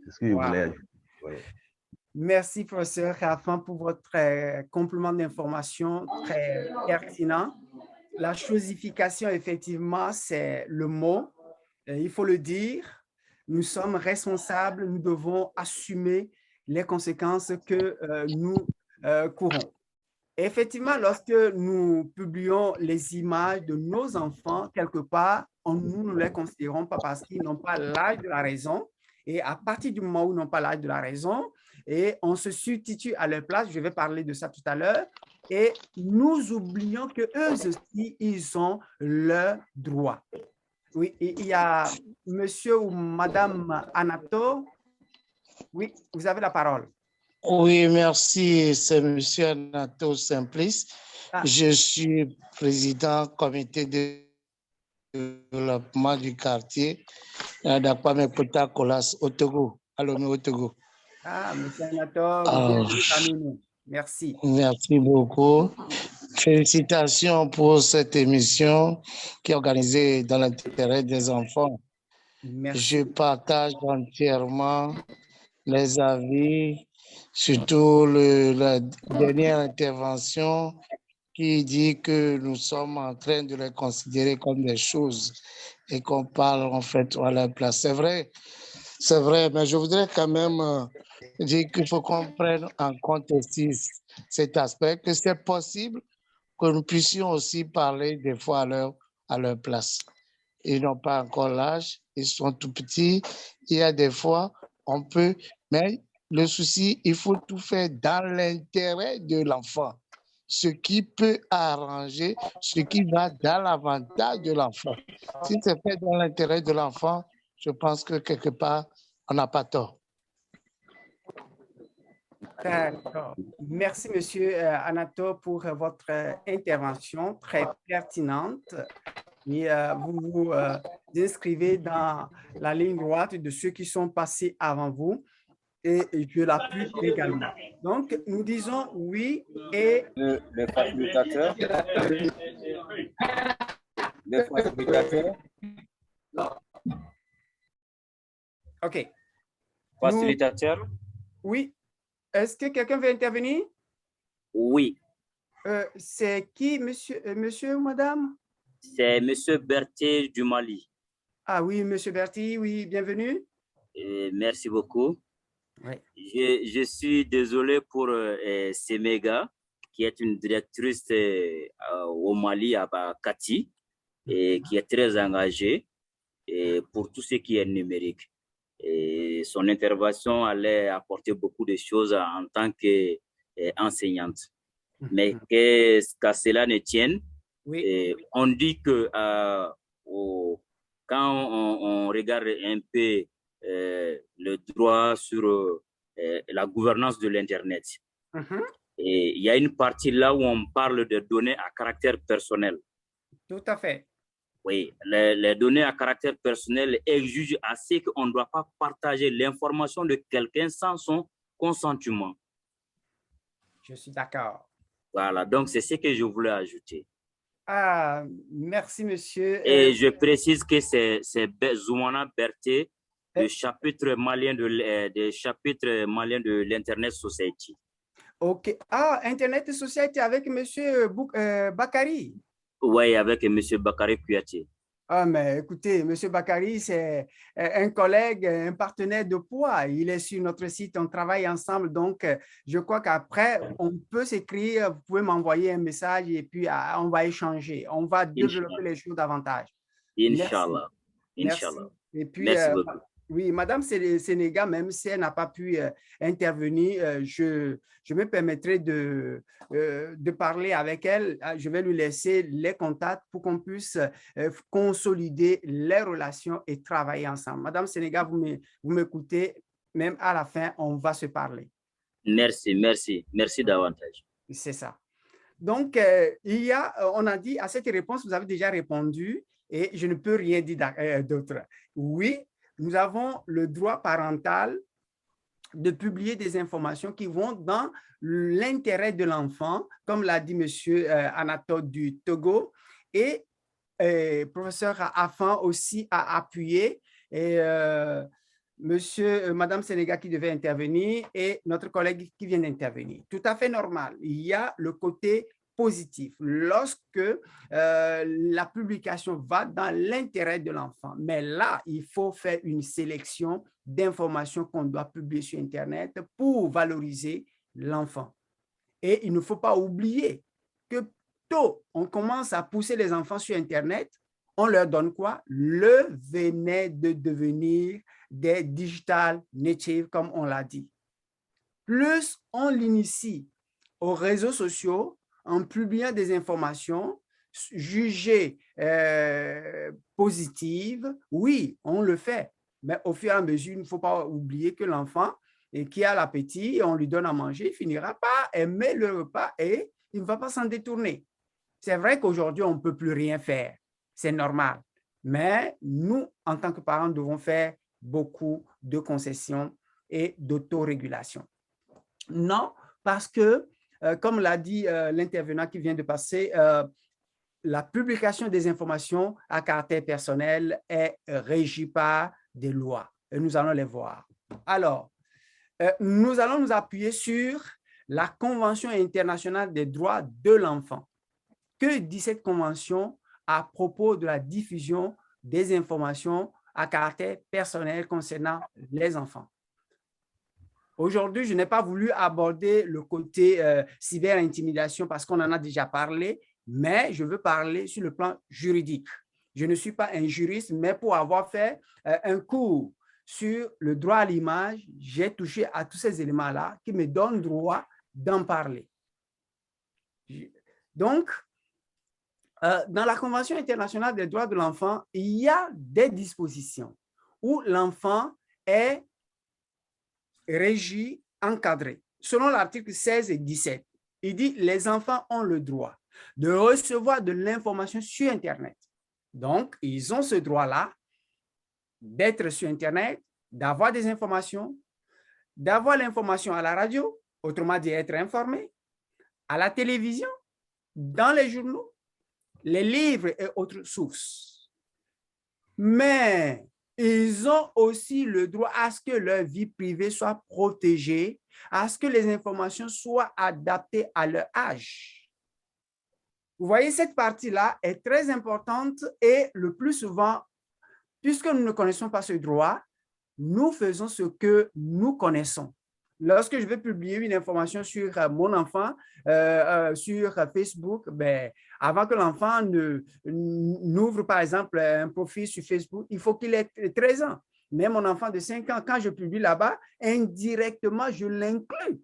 C'est ce que je voulais ajouter. Ouais. Merci, professeur Raffan, pour votre complément d'information très pertinent. La chosification, effectivement, c'est le mot. Il faut le dire. Nous sommes responsables, nous devons assumer les conséquences que nous courons. Effectivement, lorsque nous publions les images de nos enfants, quelque part, nous ne les considérons pas parce qu'ils n'ont pas l'âge de la raison. Et à partir du moment où ils n'ont pas l'âge de la raison, et on se substitue à leur place, je vais parler de ça tout à l'heure, et nous oublions qu'eux aussi, ils ont leurs droits. Oui, il y a monsieur ou madame Anato. Oui, vous avez la parole. Oui, merci. C'est monsieur Anato Simplice. Je suis président comité de développement du quartier d'Akwamekota Kolas au Togo, à Lomé au Togo. Ah, monsieur Anato, merci. Merci beaucoup. Félicitations pour cette émission qui est organisée dans l'intérêt des enfants. Merci. Je partage entièrement les avis, surtout la dernière intervention qui dit que nous sommes en train de les considérer comme des choses et qu'on parle en fait à leur place. C'est vrai, mais je voudrais quand même dire qu'il faut qu'on prenne en compte aussi cet aspect, que c'est possible que nous puissions aussi parler des fois à leur place. Ils n'ont pas encore l'âge, ils sont tout petits. Il y a des fois, on peut, mais le souci, il faut tout faire dans l'intérêt de l'enfant. Ce qui peut arranger, ce qui va dans l'avantage de l'enfant. Si c'est fait dans l'intérêt de l'enfant, je pense que quelque part, on n'a pas tort. D'accord. Merci, monsieur Anato, pour votre intervention très pertinente. Et vous vous inscrivez dans la ligne droite de ceux qui sont passés avant vous et je l'appuie également. Donc, nous disons oui et... Les facilitateurs. Les facilitateurs. OK. Facilitateur. Oui. Est-ce que quelqu'un veut intervenir? Oui. C'est qui, monsieur ou madame? C'est monsieur Berthier du Mali. Ah oui, monsieur Berthier, oui, bienvenue. Merci beaucoup. Oui. Je suis désolé pour Semega, qui est une directrice au Mali, à Kati, et qui est très engagée pour tout ce qui est numérique. Et son intervention allait apporter beaucoup de choses en tant qu'enseignante. Mais qu'à cela ne tienne, oui. On dit que quand on regarde un peu le droit sur la gouvernance de l'Internet, et il y a une partie là où on parle de données à caractère personnel. Tout à fait. Oui, les données à caractère personnel exigent assez qu'on ne doit pas partager l'information de quelqu'un sans son consentement. Je suis d'accord. Voilà, donc c'est ce que je voulais ajouter. Ah, merci, monsieur. Et je précise que c'est Zoumana Berthier, le chapitre malien de l'Internet Society. OK. Ah, Internet Society avec monsieur Bakary. Oui, avec monsieur Bakary Kouyaté. Ah, mais écoutez, monsieur Bakary, c'est un collègue, un partenaire de poids. Il est sur notre site, on travaille ensemble. Donc, je crois qu'après, on peut s'écrire, vous pouvez m'envoyer un message et puis on va échanger. On va développer les choses davantage. Inch'Allah. Merci. Et puis, merci beaucoup. Oui, Madame Sénéga, même si elle n'a pas pu intervenir, je me permettrai de parler avec elle. Je vais lui laisser les contacts pour qu'on puisse consolider les relations et travailler ensemble. Madame Sénéga, vous m'écoutez, même à la fin, on va se parler. Merci, merci. Merci davantage. C'est ça. Donc, on a dit à cette réponse, vous avez déjà répondu et je ne peux rien dire d'autre. Oui. Nous avons le droit parental de publier des informations qui vont dans l'intérêt de l'enfant, comme l'a dit M. Anatole du Togo, et professeur Afan aussi a appuyé, et Madame Sénéga qui devait intervenir, et notre collègue qui vient d'intervenir. Tout à fait normal. Il y a le côté positif lorsque la publication va dans l'intérêt de l'enfant. Mais là, il faut faire une sélection d'informations qu'on doit publier sur Internet pour valoriser l'enfant. Et il ne faut pas oublier que tôt, on commence à pousser les enfants sur Internet. On leur donne quoi? Le venin de devenir des digital natives, comme on l'a dit. Plus on l'initie aux réseaux sociaux, en publiant des informations jugées positives, oui, on le fait. Mais au fur et à mesure, il ne faut pas oublier que l'enfant qui a l'appétit, on lui donne à manger, il finira par aimer le repas et il ne va pas s'en détourner. C'est vrai qu'aujourd'hui, on ne peut plus rien faire. C'est normal. Mais nous, en tant que parents, devons faire beaucoup de concessions et d'autorégulation. Non, parce que comme l'a dit l'intervenant qui vient de passer, la publication des informations à caractère personnel est régie par des lois et nous allons les voir. Alors, nous allons nous appuyer sur la Convention internationale des droits de l'enfant. Que dit cette convention à propos de la diffusion des informations à caractère personnel concernant les enfants? Aujourd'hui, je n'ai pas voulu aborder le côté cyber-intimidation parce qu'on en a déjà parlé, mais je veux parler sur le plan juridique. Je ne suis pas un juriste, mais pour avoir fait un cours sur le droit à l'image, j'ai touché à tous ces éléments-là qui me donnent droit d'en parler. Donc, dans la Convention internationale des droits de l'enfant, il y a des dispositions où l'enfant est régi, encadré. Selon l'article 16 et 17, il dit « Les enfants ont le droit de recevoir de l'information sur Internet. » Donc, ils ont ce droit-là d'être sur Internet, d'avoir des informations, d'avoir l'information à la radio, autrement dit être informé, à la télévision, dans les journaux, les livres et autres sources. Mais ils ont aussi le droit à ce que leur vie privée soit protégée, à ce que les informations soient adaptées à leur âge. Vous voyez, cette partie-là est très importante et le plus souvent, puisque nous ne connaissons pas ce droit, nous faisons ce que nous connaissons. Lorsque je vais publier une information sur mon enfant sur Facebook, ben, avant que l'enfant n'ouvre par exemple un profil sur Facebook, il faut qu'il ait 13 ans. Mais mon enfant de 5 ans, quand je publie là-bas, indirectement, je l'inclus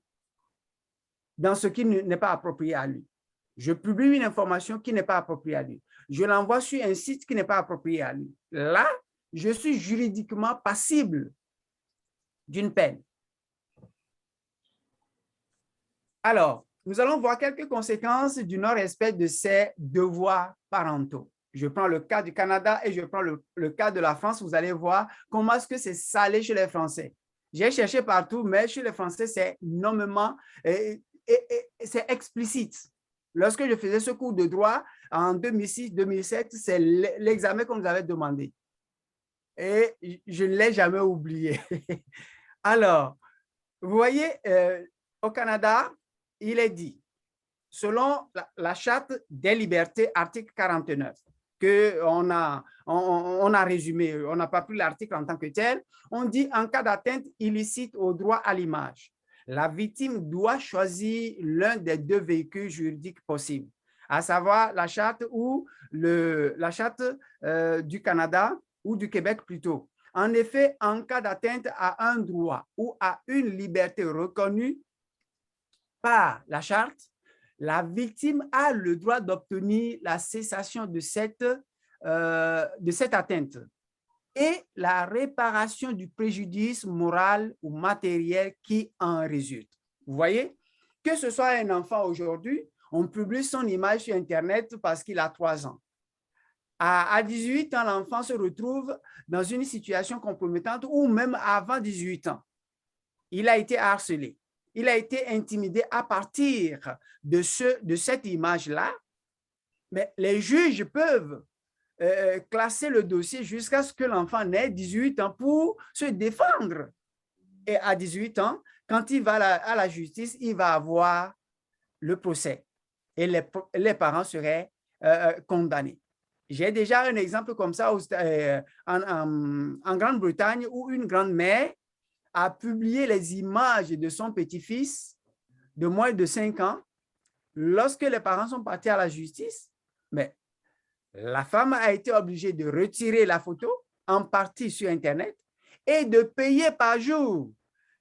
dans ce qui n'est pas approprié à lui. Je publie une information qui n'est pas appropriée à lui. Je l'envoie sur un site qui n'est pas approprié à lui. Là, je suis juridiquement passible d'une peine. Alors, nous allons voir quelques conséquences du non-respect de ces devoirs parentaux. Je prends le cas du Canada et je prends le cas de la France. Vous allez voir comment est-ce que c'est salé chez les Français. J'ai cherché partout, mais chez les Français, c'est nommément, c'est explicite. Lorsque je faisais ce cours de droit en 2006-2007, c'est l'examen qu'on nous avait demandé. Et je ne l'ai jamais oublié. Alors, vous voyez, au Canada, il est dit, selon la Charte des libertés, article 49, qu'on a résumé, on n'a pas pris l'article en tant que tel, on dit en cas d'atteinte illicite au droit à l'image, la victime doit choisir l'un des deux véhicules juridiques possibles, à savoir la charte ou la charte du Canada ou du Québec plutôt. En effet, en cas d'atteinte à un droit ou à une liberté reconnue par la charte, la victime a le droit d'obtenir la cessation de cette atteinte et la réparation du préjudice moral ou matériel qui en résulte. Vous voyez, que ce soit un enfant aujourd'hui, on publie son image sur Internet parce qu'il a 3 ans. À 18 ans, l'enfant se retrouve dans une situation compromettante ou même avant 18 ans. Il a été harcelé. Il a été intimidé à partir de cette image-là, mais les juges peuvent classer le dossier jusqu'à ce que l'enfant ait 18 ans pour se défendre. Et à 18 ans, quand il va à la justice, il va avoir le procès et les parents seraient condamnés. J'ai déjà un exemple comme ça en Grande-Bretagne où une grand-mère a publié les images de son petit-fils de moins de 5 ans. Lorsque les parents sont partis à la justice, mais la femme a été obligée de retirer la photo en partie sur Internet et de payer par jour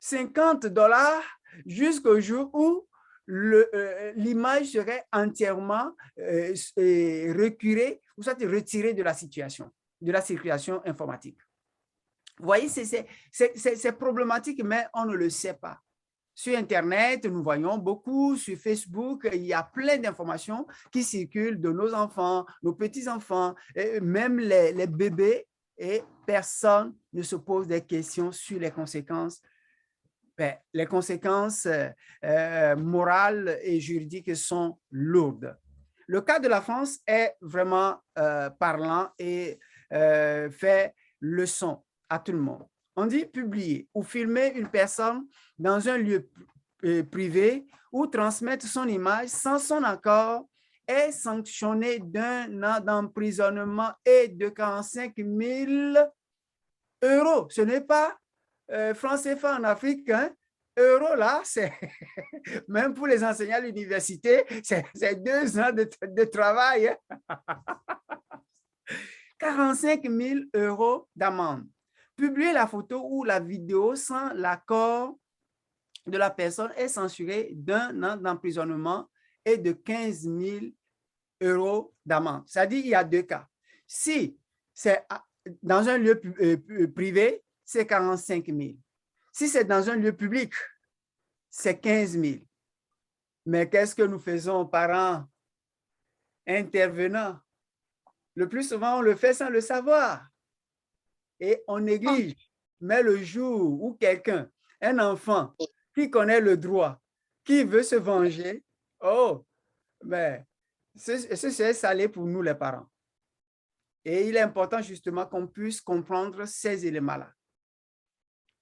$50 jusqu'au jour où l'image serait entièrement retirée ou soit retirée de la situation, de la circulation informatique. Vous voyez, c'est problématique, mais on ne le sait pas. Sur Internet, nous voyons beaucoup, sur Facebook, il y a plein d'informations qui circulent de nos enfants, nos petits-enfants, même les bébés, et personne ne se pose des questions sur les conséquences. Les conséquences morales et juridiques sont lourdes. Le cas de la France est vraiment parlant et fait leçon à tout le monde. On dit publier ou filmer une personne dans un lieu privé ou transmettre son image sans son accord est sanctionné d'1 an d'emprisonnement et de 45 000 €. Ce n'est pas francs CFA en Afrique, hein? Euros là, c'est même pour les enseignants à l'université, c'est 2 ans de travail. Hein? 45 000 € d'amende. Publier la photo ou la vidéo sans l'accord de la personne est censuré d'1 an d'emprisonnement et de 15 000 € d'amende. C'est-à-dire qu'il y a 2 cas. Si c'est dans un lieu privé, c'est 45 000. Si c'est dans un lieu public, c'est 15 000. Mais qu'est-ce que nous faisons, parents intervenants? Le plus souvent, on le fait sans le savoir. Et on néglige. Mais le jour où quelqu'un, un enfant qui connaît le droit, qui veut se venger, oh, mais c'est salé pour nous les parents. Et il est important justement qu'on puisse comprendre ces éléments-là.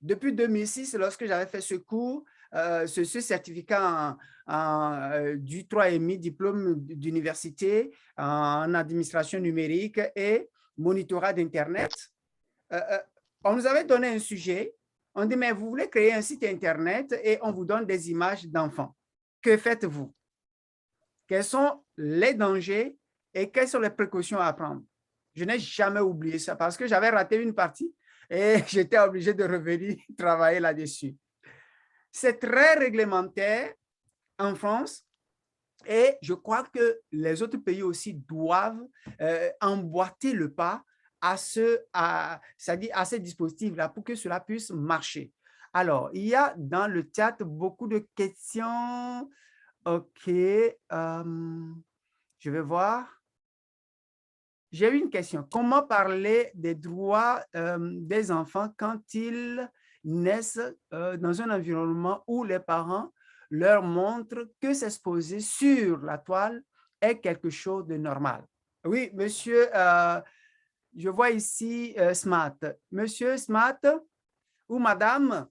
Depuis 2006, lorsque j'avais fait ce cours ce certificat du 3,5 diplôme d'université en administration numérique et monitorat d'Internet. On nous avait donné un sujet. On dit, mais vous voulez créer un site Internet et on vous donne des images d'enfants. Que faites-vous? Quels sont les dangers et quelles sont les précautions à prendre? Je n'ai jamais oublié ça parce que j'avais raté une partie et j'étais obligé de revenir travailler là-dessus. C'est très réglementaire en France et je crois que les autres pays aussi doivent emboîter le pas à ces dispositifs-là pour que cela puisse marcher. Alors, il y a dans le chat beaucoup de questions. OK. Je vais voir. J'ai une question. Comment parler des droits des enfants quand ils naissent dans un environnement où les parents leur montrent que s'exposer sur la toile est quelque chose de normal? Oui, monsieur, je vois ici Smart. Monsieur Smart ou madame,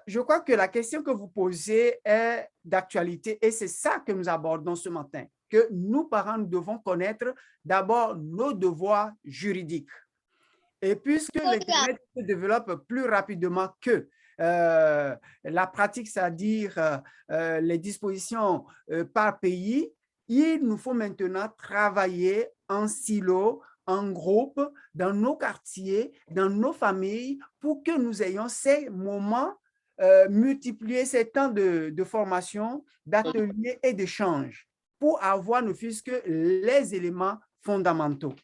je crois que la question que vous posez est d'actualité et c'est ça que nous abordons ce matin, que nous, parents, nous devons connaître d'abord nos devoirs juridiques. Et puisque l'Internet se développe plus rapidement que la pratique, c'est-à-dire les dispositions par pays, il nous faut maintenant travailler en silo, en groupe, dans nos quartiers, dans nos familles, pour que nous ayons ces moments multiplier ces temps de formation, d'ateliers et d'échanges pour avoir ne fût-ce que les éléments fondamentaux.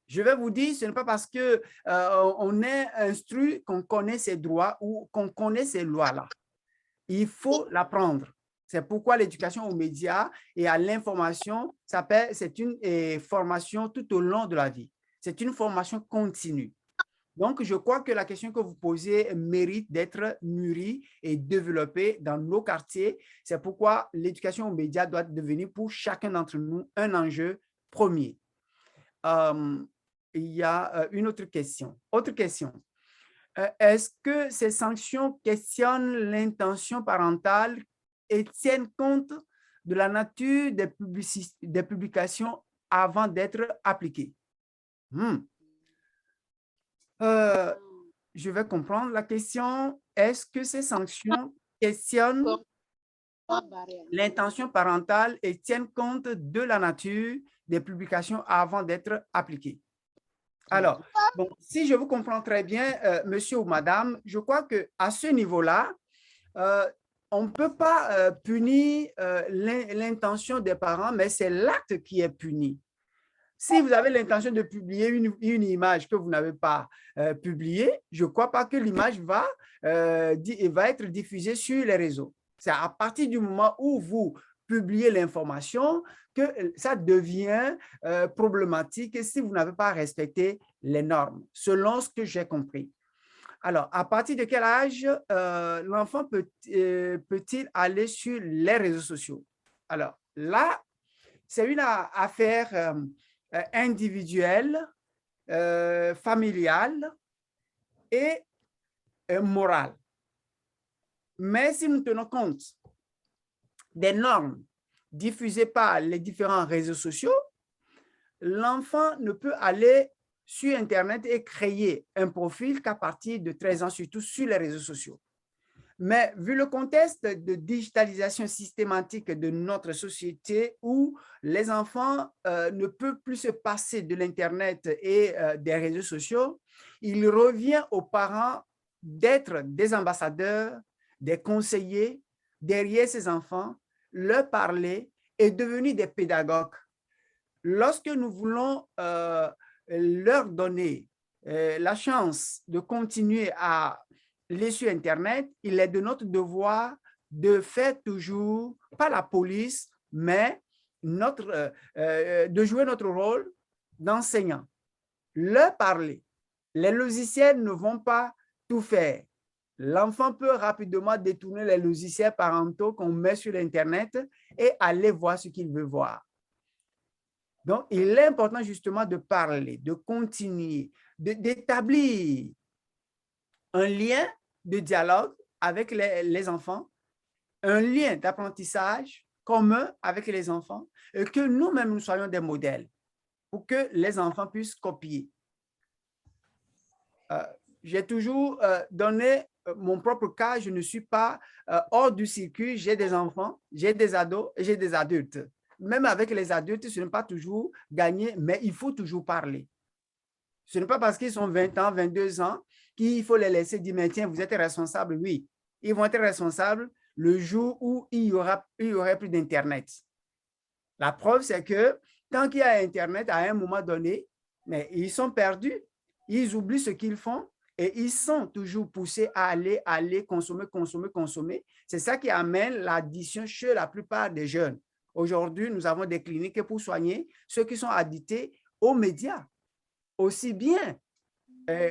Je vais vous dire, ce n'est pas parce qu'on est instruit qu'on connaît ces droits ou qu'on connaît ces lois-là. Il faut l'apprendre. C'est pourquoi l'éducation aux médias et à l'information, c'est une formation tout au long de la vie. C'est une formation continue. Donc, je crois que la question que vous posez mérite d'être mûrie et développée dans nos quartiers. C'est pourquoi l'éducation aux médias doit devenir pour chacun d'entre nous un enjeu premier. Il y a une autre question. Autre question. Est-ce que ces sanctions questionnent l'intention parentale et tiennent compte de la nature des publications avant d'être appliquées? Je vais comprendre la question. Est-ce que ces sanctions questionnent l'intention parentale et tiennent compte de la nature des publications avant d'être appliquées? Alors, bon, si je vous comprends très bien, monsieur ou madame, je crois qu'à ce niveau-là, on ne peut pas punir l'intention des parents, mais c'est l'acte qui est puni. Si vous avez l'intention de publier une image que vous n'avez pas publiée, je ne crois pas que l'image va être diffusée sur les réseaux. C'est à partir du moment où vous publiez l'information que ça devient problématique si vous n'avez pas respecté les normes, selon ce que j'ai compris. Alors, à partir de quel âge l'enfant peut-il aller sur les réseaux sociaux? Alors, là, c'est une affaire individuelle, familiale et morale. Mais si nous tenons compte des normes diffusées par les différents réseaux sociaux, l'enfant ne peut aller sur Internet et créer un profil qu'à partir de 13 ans, surtout sur les réseaux sociaux. Mais vu le contexte de digitalisation systématique de notre société où les enfants ne peuvent plus se passer de l'Internet et des réseaux sociaux, il revient aux parents d'être des ambassadeurs, des conseillers derrière ces enfants, leur parler et devenir des pédagogues. Lorsque nous voulons leur donner la chance de continuer à aller sur Internet, il est de notre devoir de faire toujours, pas la police, mais de jouer notre rôle d'enseignant. Leur parler. Les logiciels ne vont pas tout faire. L'enfant peut rapidement détourner les logiciels parentaux qu'on met sur Internet et aller voir ce qu'il veut voir. Donc, il est important justement de parler, de continuer, d'établir un lien de dialogue avec les enfants, un lien d'apprentissage commun avec les enfants et que nous-mêmes, nous soyons des modèles pour que les enfants puissent copier. J'ai toujours donné mon propre cas, je ne suis pas hors du circuit, j'ai des enfants, j'ai des ados et j'ai des adultes. Même avec les adultes, ce n'est pas toujours gagné, mais il faut toujours parler. Ce n'est pas parce qu'ils sont 20 ans, 22 ans qu'il faut les laisser dire, mais tiens, vous êtes responsables. Oui, ils vont être responsables le jour où il y aurait plus d'Internet. La preuve, c'est que tant qu'il y a Internet, à un moment donné, mais ils sont perdus, ils oublient ce qu'ils font et ils sont toujours poussés à aller consommer. C'est ça qui amène l'addiction chez la plupart des jeunes. Aujourd'hui, nous avons des cliniques pour soigner ceux qui sont addictés aux médias. Aussi bien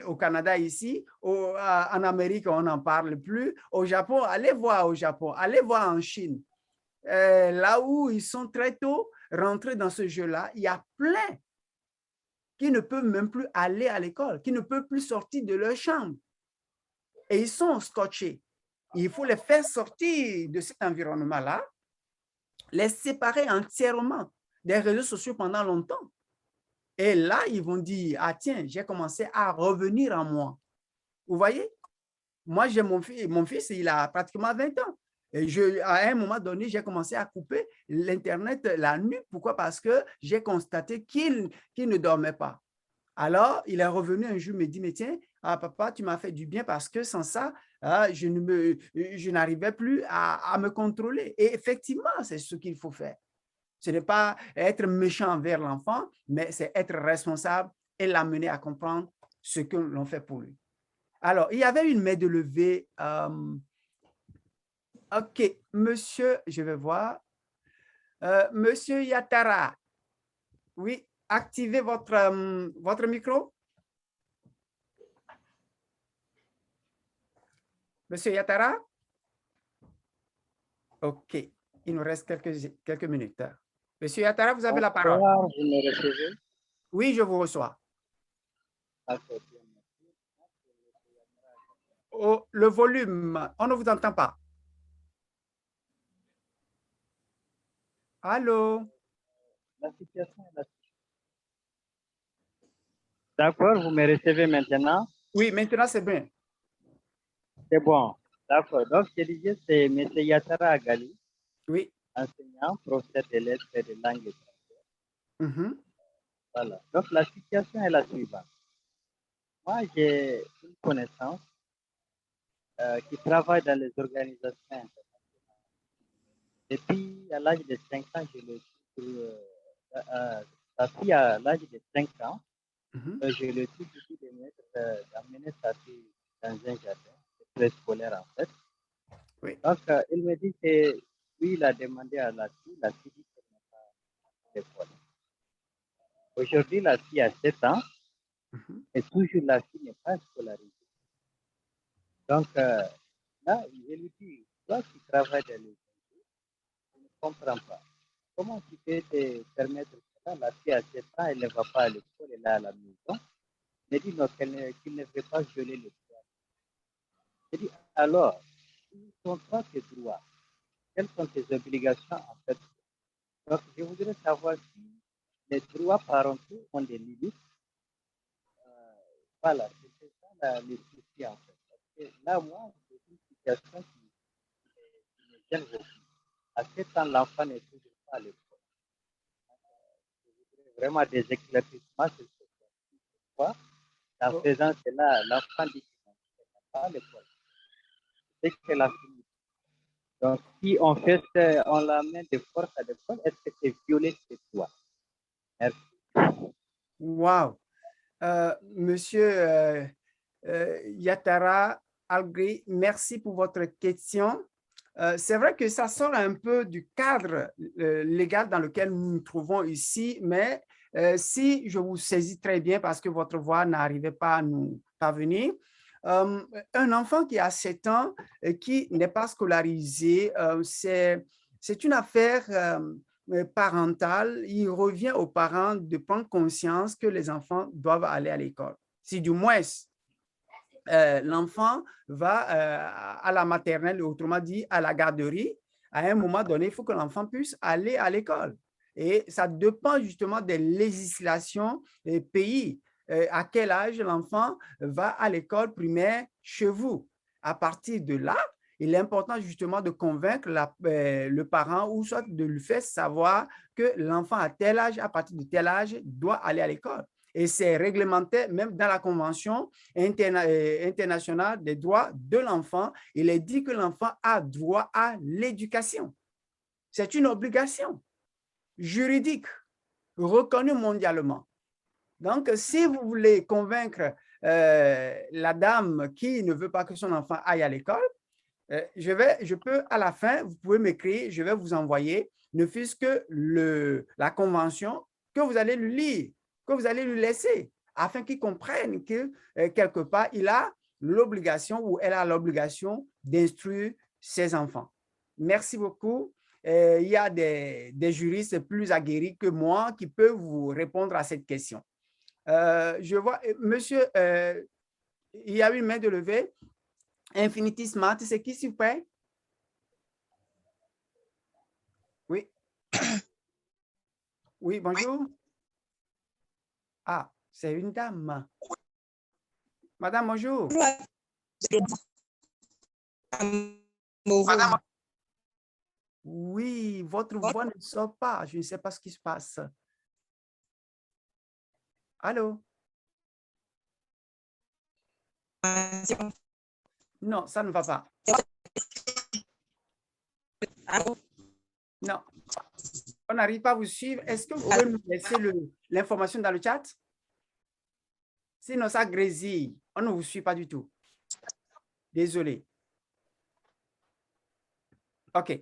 au Canada ici, en Amérique, on n'en parle plus. Au Japon, allez voir au Japon, allez voir en Chine. Là où ils sont très tôt rentrés dans ce jeu-là, il y a plein qui ne peuvent même plus aller à l'école, qui ne peuvent plus sortir de leur chambre. Et ils sont scotchés. Il faut les faire sortir de cet environnement-là, les séparer entièrement des réseaux sociaux pendant longtemps. Et là, ils vont dire, ah tiens, j'ai commencé à revenir en moi. Vous voyez? Moi, j'ai mon fils, il a pratiquement 20 ans. Et à un moment donné, j'ai commencé à couper l'Internet la nuit. Pourquoi? Parce que j'ai constaté qu'il ne dormait pas. Alors, il est revenu un jour, me dit, mais tiens, papa, tu m'as fait du bien parce que sans ça, je n'arrivais plus à me contrôler. Et effectivement, c'est ce qu'il faut faire. Ce n'est pas être méchant envers l'enfant, mais c'est être responsable et l'amener à comprendre ce que l'on fait pour lui. Alors, il y avait une main de levée. OK, monsieur, je vais voir. Monsieur Yatara, oui, activez votre micro. Monsieur Yatara? OK, il nous reste quelques minutes. Monsieur Yatara, vous avez la parole. Vous me recevez? Oui, je vous reçois. Oh, le volume, on ne vous entend pas. Allô? La situation est la suivante. D'accord, vous me recevez maintenant? Oui, maintenant c'est bien. C'est bon. D'accord. Donc, je disais, c'est M. Yatara Agali. Oui. Enseignant, professeur de lettres et de langue étrangère. Voilà. Donc, la situation est la suivante. Moi, j'ai une connaissance qui travaille dans les organisations internationales. Et puis, à l'âge de 5 ans, sa fille, à l'âge de 5 ans, je le suis d'amener sa fille dans un jardin préscolaire, en fait. Oui. Donc, il me dit que lui, il a demandé à la fille dit qu'elle n'a pas d'école. Aujourd'hui, la fille a 7 ans et toujours la fille n'est pas scolarisée. Donc, là, je lui dis, toi qui travailles dans les écoles, je ne comprends pas. Comment tu peux te permettre ça? La fille a 7 ans, elle ne va pas à l'école, elle est à la maison. Il dit non, qu'il ne veut pas violer le droit. Je dis, alors, si ce ne sont pas tes droits, quelles sont tes obligations en fait? Donc, je voudrais savoir si les droits parentaux ont des limites. Voilà, c'est ça le souci en fait. Parce que là, moi, c'est une situation qui me gêne beaucoup. À 7 ans, l'enfant n'est toujours pas à l'école. Je voudrais vraiment des éclaircissements sur ce point. Pourquoi? En faisant cela, l'enfant dit qu'il n'est pas à l'école. C'est qu'elle a fini. Donc, si on l'amène de force à l'école, est-ce que c'est violer ses droits? Merci. Wow. Monsieur Yatara Algri, merci pour votre question. C'est vrai que ça sort un peu du cadre légal dans lequel nous nous trouvons ici, mais si je vous saisis très bien parce que votre voix n'arrivait pas à nous parvenir, un enfant qui a 7 ans et qui n'est pas scolarisé, c'est une affaire parentale. Il revient aux parents de prendre conscience que les enfants doivent aller à l'école. Si du moins l'enfant va à la maternelle, autrement dit à la garderie. À un moment donné, il faut que l'enfant puisse aller à l'école. Et ça dépend justement des législations des pays. À quel âge l'enfant va à l'école primaire chez vous? À partir de là, il est important justement de convaincre le parent ou soit de lui faire savoir que l'enfant à tel âge, à partir de tel âge, doit aller à l'école. Et c'est réglementé même dans la Convention internationale des droits de l'enfant. Il est dit que l'enfant a droit à l'éducation. C'est une obligation juridique reconnue mondialement. Donc, si vous voulez convaincre la dame qui ne veut pas que son enfant aille à l'école, je peux, à la fin, vous pouvez m'écrire, je vais vous envoyer, ne fût-ce que la convention que vous allez lui lire, que vous allez lui laisser, afin qu'il comprenne que, quelque part, il a l'obligation ou elle a l'obligation d'instruire ses enfants. Merci beaucoup. Il y a des juristes plus aguerris que moi qui peuvent vous répondre à cette question. Je vois, monsieur, il y a une main de levée. Infinity Smart, c'est qui, s'il vous plaît? Oui. Oui, bonjour. Ah, c'est une dame. Madame, bonjour. Madame. Oui, votre voix ne sort pas. Je ne sais pas ce qui se passe. Allô? Non, ça ne va pas. Non, on n'arrive pas à vous suivre. Est-ce que vous pouvez nous laisser l'information dans le chat? Sinon, ça grésille. On ne vous suit pas du tout. Désolé. OK.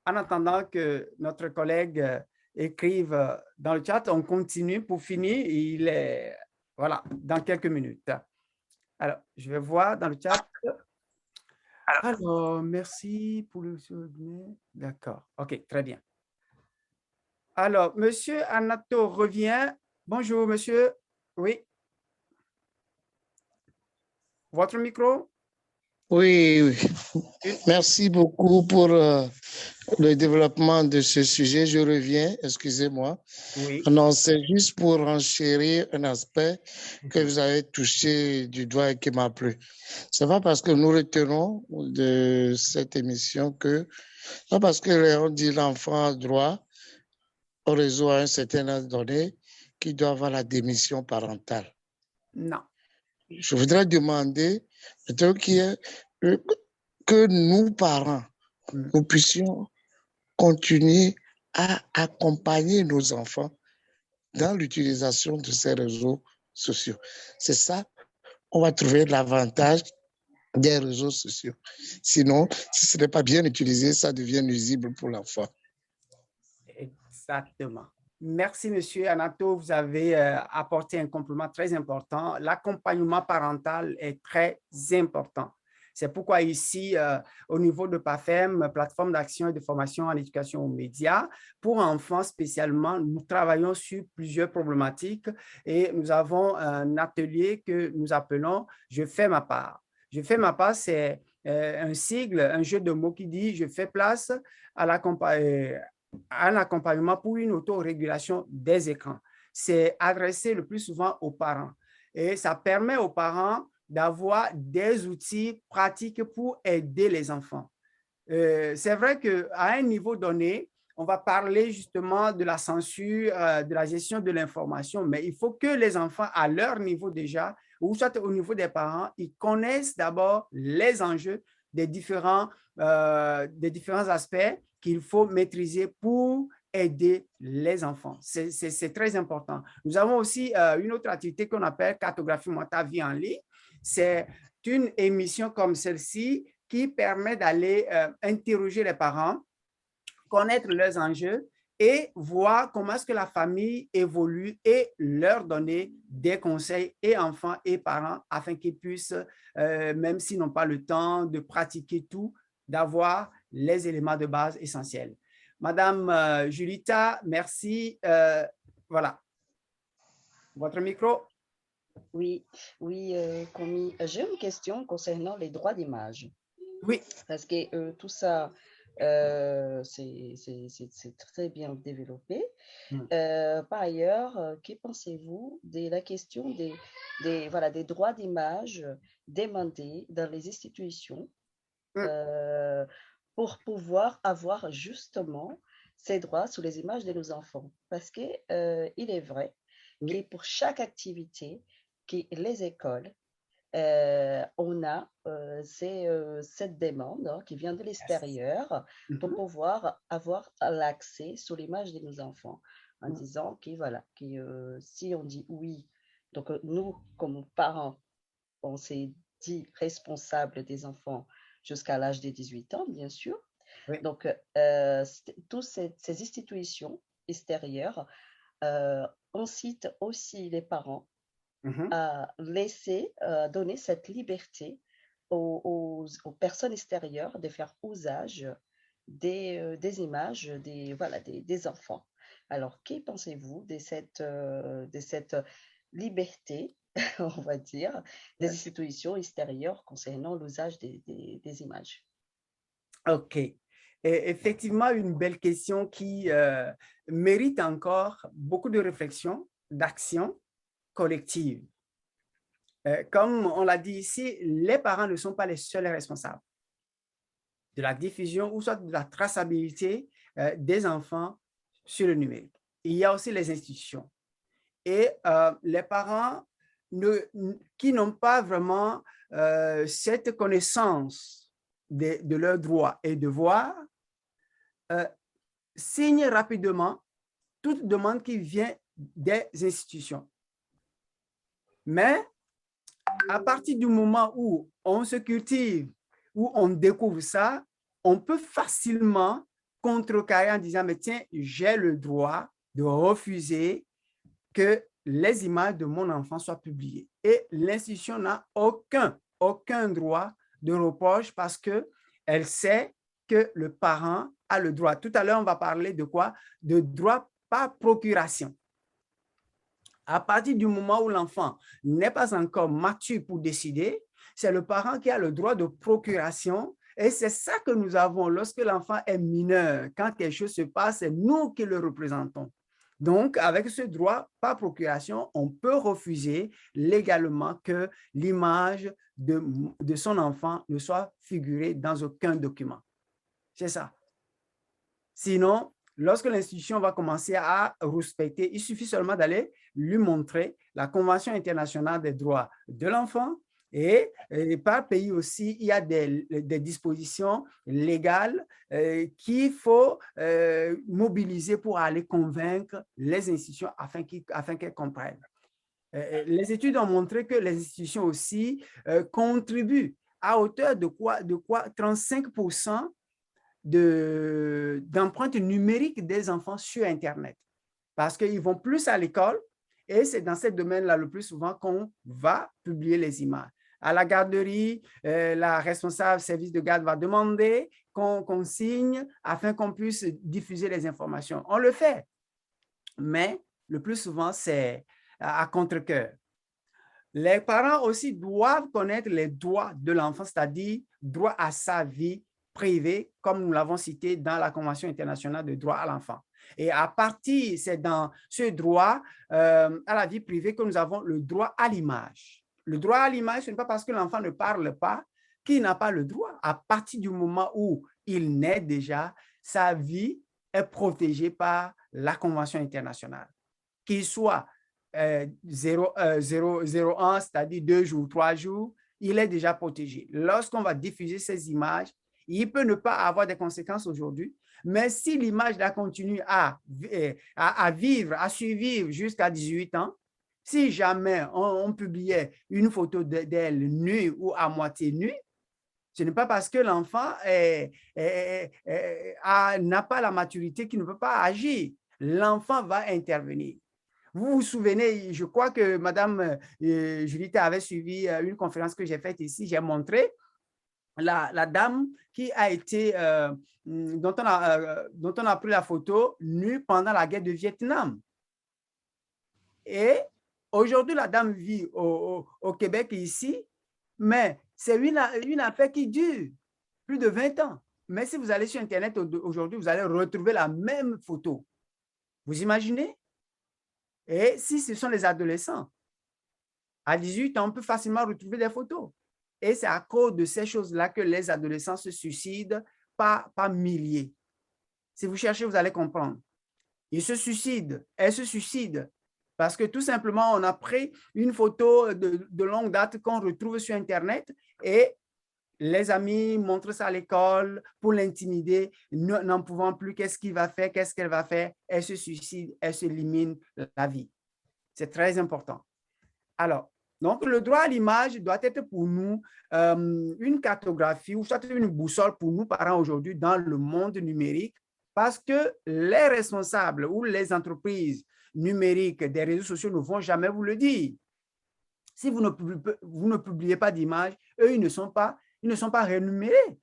En attendant que notre collègue écrive dans le chat, on continue pour finir. Il est, voilà, dans quelques minutes. Alors, je vais voir dans le chat. Alors, merci pour le souvenir. D'accord. OK, très bien. Alors, monsieur Anato revient. Bonjour, monsieur. Oui. Votre micro? Oui, oui. Merci beaucoup pour le développement de ce sujet. Je reviens, excusez-moi. Oui. Non, c'est juste pour enchérir un aspect que vous avez touché du doigt et qui m'a plu. C'est pas parce que nous retenons de cette émission que, pas parce que on dit l'enfant a droit au réseau à un certain âge donné qu'il doit avoir la démission parentale. Non. Je voudrais demander que nous, parents, nous puissions continuer à accompagner nos enfants dans l'utilisation de ces réseaux sociaux. C'est ça, on va trouver l'avantage des réseaux sociaux. Sinon, si ce n'est pas bien utilisé, ça devient nuisible pour l'enfant. Exactement. Merci, monsieur Anato. Vous avez apporté un complément très important. L'accompagnement parental est très important. C'est pourquoi ici, au niveau de PAFEM, plateforme d'action et de formation en éducation aux médias, pour enfants spécialement, nous travaillons sur plusieurs problématiques et nous avons un atelier que nous appelons « Je fais ma part ». « Je fais ma part », c'est un sigle, un jeu de mots qui dit « Je fais place à un accompagnement pour une autorégulation des écrans ». C'est adressé le plus souvent aux parents et ça permet aux parents d'avoir des outils pratiques pour aider les enfants. C'est vrai qu'à un niveau donné, on va parler justement de la censure, de la gestion de l'information, mais il faut que les enfants, à leur niveau déjà, ou soit au niveau des parents, ils connaissent d'abord les enjeux des différents aspects qu'il faut maîtriser pour aider les enfants. C'est très important. Nous avons aussi une autre activité qu'on appelle Cartographie Moi ta vie en ligne. C'est une émission comme celle-ci qui permet d'aller interroger les parents, connaître leurs enjeux et voir comment est-ce que la famille évolue et leur donner des conseils et enfants et parents afin qu'ils puissent, même s'ils n'ont pas le temps de pratiquer tout, d'avoir les éléments de base essentiels. Madame Julita, merci. Voilà. Votre micro. Oui, oui, commis. J'ai une question concernant les droits d'image. Oui. Parce que tout ça, c'est très bien développé. Par ailleurs, que pensez-vous de la question des droits d'image demandés dans les institutions pour pouvoir avoir justement ces droits sur les images de nos enfants? Parce que il est vrai que pour chaque activité que les écoles on a cette demande qui vient de l'extérieur pour pouvoir avoir l'accès sur l'image de nos enfants en disant que voilà, que si on dit oui, donc nous, comme parents, on s'est dit responsables des enfants jusqu'à l'âge de 18 ans, bien sûr. Oui. Donc, toutes ces institutions extérieures incitent aussi les parents à laisser, donner cette liberté aux personnes extérieures de faire usage des images des enfants. Alors, que pensez-vous de cette liberté, on va dire, des institutions extérieures concernant l'usage des images? OK. Et effectivement, une belle question qui mérite encore beaucoup de réflexion, d'action collective. Comme on l'a dit ici, les parents ne sont pas les seuls responsables de la diffusion ou soit de la traçabilité des enfants sur le numérique. Il y a aussi les institutions. Et les parents qui n'ont pas vraiment cette connaissance de leurs droits et devoirs signent rapidement toute demande qui vient des institutions. Mais à partir du moment où on se cultive, où on découvre ça, on peut facilement contrecarrer en disant, mais tiens, j'ai le droit de refuser que les images de mon enfant soient publiées. Et l'institution n'a aucun droit de reproche parce qu'elle sait que le parent a le droit. Tout à l'heure, on va parler de quoi? De droit par procuration. À partir du moment où l'enfant n'est pas encore mature pour décider, c'est le parent qui a le droit de procuration. Et c'est ça que nous avons lorsque l'enfant est mineur. Quand quelque chose se passe, c'est nous qui le représentons. Donc, avec ce droit par procuration, on peut refuser légalement que l'image de son enfant ne soit figurée dans aucun document. C'est ça. Sinon, lorsque l'institution va commencer à respecter, il suffit seulement d'aller lui montrer la Convention internationale des droits de l'enfant et par pays aussi, il y a des dispositions légales qu'il faut mobiliser pour aller convaincre les institutions afin qu'elles comprennent. Les études ont montré que les institutions aussi contribuent à hauteur de quoi 35% d'empreintes numériques des enfants sur Internet parce qu'ils vont plus à l'école et c'est dans ce domaine-là le plus souvent qu'on va publier les images. À la garderie, la responsable service de garde va demander qu'on signe afin qu'on puisse diffuser les informations. On le fait, mais le plus souvent, c'est à contre-cœur. Les parents aussi doivent connaître les droits de l'enfant, c'est-à-dire droit à sa vie privée, comme nous l'avons cité dans la Convention internationale de droit à l'enfant. Et à partir, c'est dans ce droit à la vie privée que nous avons le droit à l'image. Le droit à l'image, ce n'est pas parce que l'enfant ne parle pas qu'il n'a pas le droit. À partir du moment où il naît déjà, sa vie est protégée par la Convention internationale. Qu'il soit 0,1, c'est-à-dire 2 jours, 3 jours, il est déjà protégé. Lorsqu'on va diffuser ces images, il peut ne pas avoir de conséquences aujourd'hui, mais si l'image continue à vivre, à survivre jusqu'à 18 ans, si jamais on publiait une photo d'elle nue ou à moitié nue, ce n'est pas parce que l'enfant n'a pas la maturité qu'il ne peut pas agir. L'enfant va intervenir. Vous vous souvenez, je crois que Mme Juliette avait suivi une conférence que j'ai faite ici, j'ai montré la dame qui a été, dont on a pris la photo nue pendant la guerre de Vietnam. Et Aujourd'hui, la dame vit au Québec ici, mais c'est une affaire qui dure plus de 20 ans. Mais si vous allez sur Internet aujourd'hui, vous allez retrouver la même photo. Vous imaginez? Et si ce sont les adolescents, à 18 ans, on peut facilement retrouver des photos. Et c'est à cause de ces choses-là que les adolescents se suicident par milliers. Si vous cherchez, vous allez comprendre. Ils se suicident, elles se suicident, parce que tout simplement, on a pris une photo de longue date qu'on retrouve sur Internet et les amis montrent ça à l'école pour l'intimider, n'en pouvant plus, qu'est-ce qu'il va faire, qu'est-ce qu'elle va faire, elle se suicide, elle s'élimine la vie. C'est très important. Alors, donc le droit à l'image doit être pour nous une cartographie ou soit une boussole pour nous parents aujourd'hui dans le monde numérique, parce que les responsables ou les entreprises numériques des réseaux sociaux ne vont jamais vous le dire. Si vous ne publiez pas d'images, eux, ils ne sont pas rémunérés.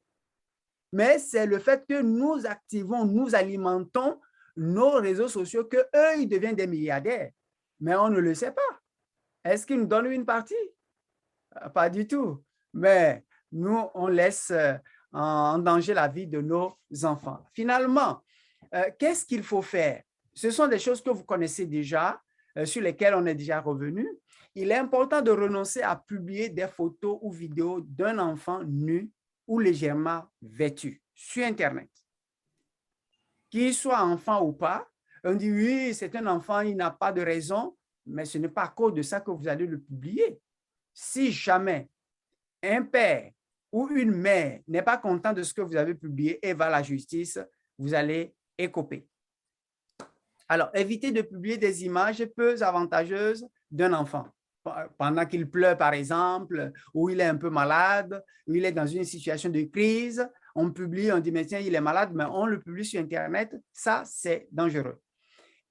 Mais c'est le fait que nous activons, nous alimentons nos réseaux sociaux que eux, ils deviennent des milliardaires. Mais on ne le sait pas. Est-ce qu'ils nous donnent une partie? Pas du tout. Mais nous, on laisse en danger la vie de nos enfants. Finalement, qu'est-ce qu'il faut faire? Ce sont des choses que vous connaissez déjà, sur lesquelles on est déjà revenu. Il est important de renoncer à publier des photos ou vidéos d'un enfant nu ou légèrement vêtu sur Internet. Qu'il soit enfant ou pas, on dit oui, c'est un enfant, il n'a pas de raison, mais ce n'est pas à cause de ça que vous allez le publier. Si jamais un père ou une mère n'est pas content de ce que vous avez publié et va à la justice, vous allez écoper. Alors, évitez de publier des images peu avantageuses d'un enfant. Pendant qu'il pleure, par exemple, ou il est un peu malade, ou il est dans une situation de crise, on publie, on dit, mais tiens, il est malade, mais on le publie sur Internet. Ça, c'est dangereux.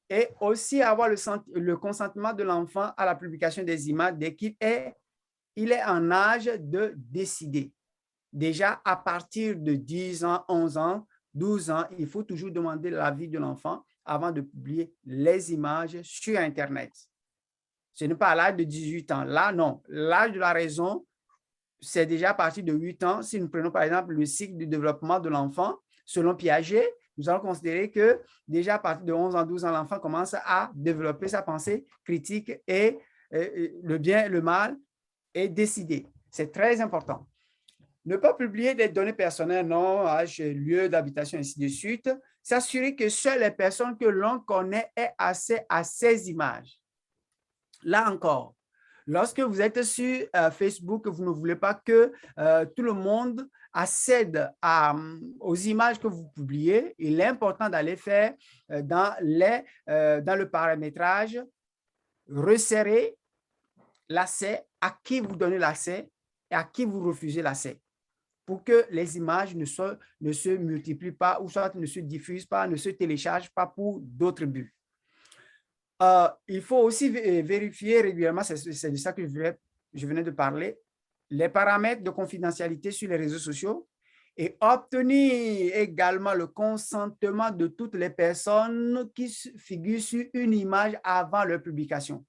Et aussi avoir le consentement de l'enfant à la publication des images dès qu'il est en âge de décider. Déjà, à partir de 10 ans, 11 ans, 12 ans, il faut toujours demander l'avis de l'enfant avant de publier les images sur Internet. Ce n'est pas à l'âge de 18 ans. Là, non. L'âge de la raison, c'est déjà à partir de 8 ans. Si nous prenons par exemple le cycle de développement de l'enfant, selon Piaget, nous allons considérer que déjà à partir de 11 ans, 12 ans, l'enfant commence à développer sa pensée critique et le bien et le mal et décider. C'est très important. Ne pas publier des données personnelles, nom, âge, lieu d'habitation, ainsi de suite. S'assurer que seules les personnes que l'on connaît aient accès à ces images. Là encore, lorsque vous êtes sur Facebook, vous ne voulez pas que tout le monde accède aux images que vous publiez, il est important d'aller faire dans le paramétrage, resserrer l'accès, à qui vous donnez l'accès et à qui vous refusez l'accès, pour que les images ne se multiplient pas ou soit ne se diffusent pas, ne se téléchargent pas pour d'autres buts. Il faut aussi vérifier régulièrement, c'est de ça que je venais de parler, les paramètres de confidentialité sur les réseaux sociaux et obtenir également le consentement de toutes les personnes qui figurent sur une image avant leur publication.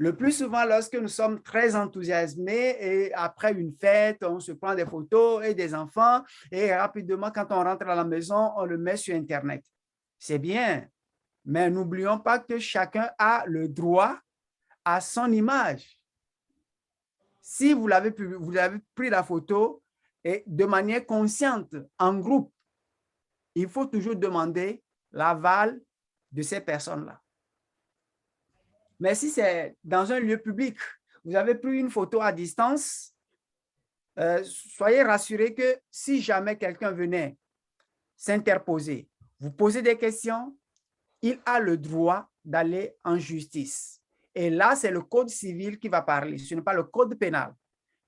Le plus souvent, lorsque nous sommes très enthousiasmés et après une fête, on se prend des photos et des enfants et rapidement, quand on rentre à la maison, on le met sur Internet. C'est bien. Mais n'oublions pas que chacun a le droit à son image. Si vous avez pris la photo et de manière consciente, en groupe, il faut toujours demander l'aval de ces personnes-là. Mais si c'est dans un lieu public, vous avez pris une photo à distance, soyez rassurés que si jamais quelqu'un venait s'interposer, vous posez des questions, il a le droit d'aller en justice. Et là, c'est le code civil qui va parler, ce n'est pas le code pénal,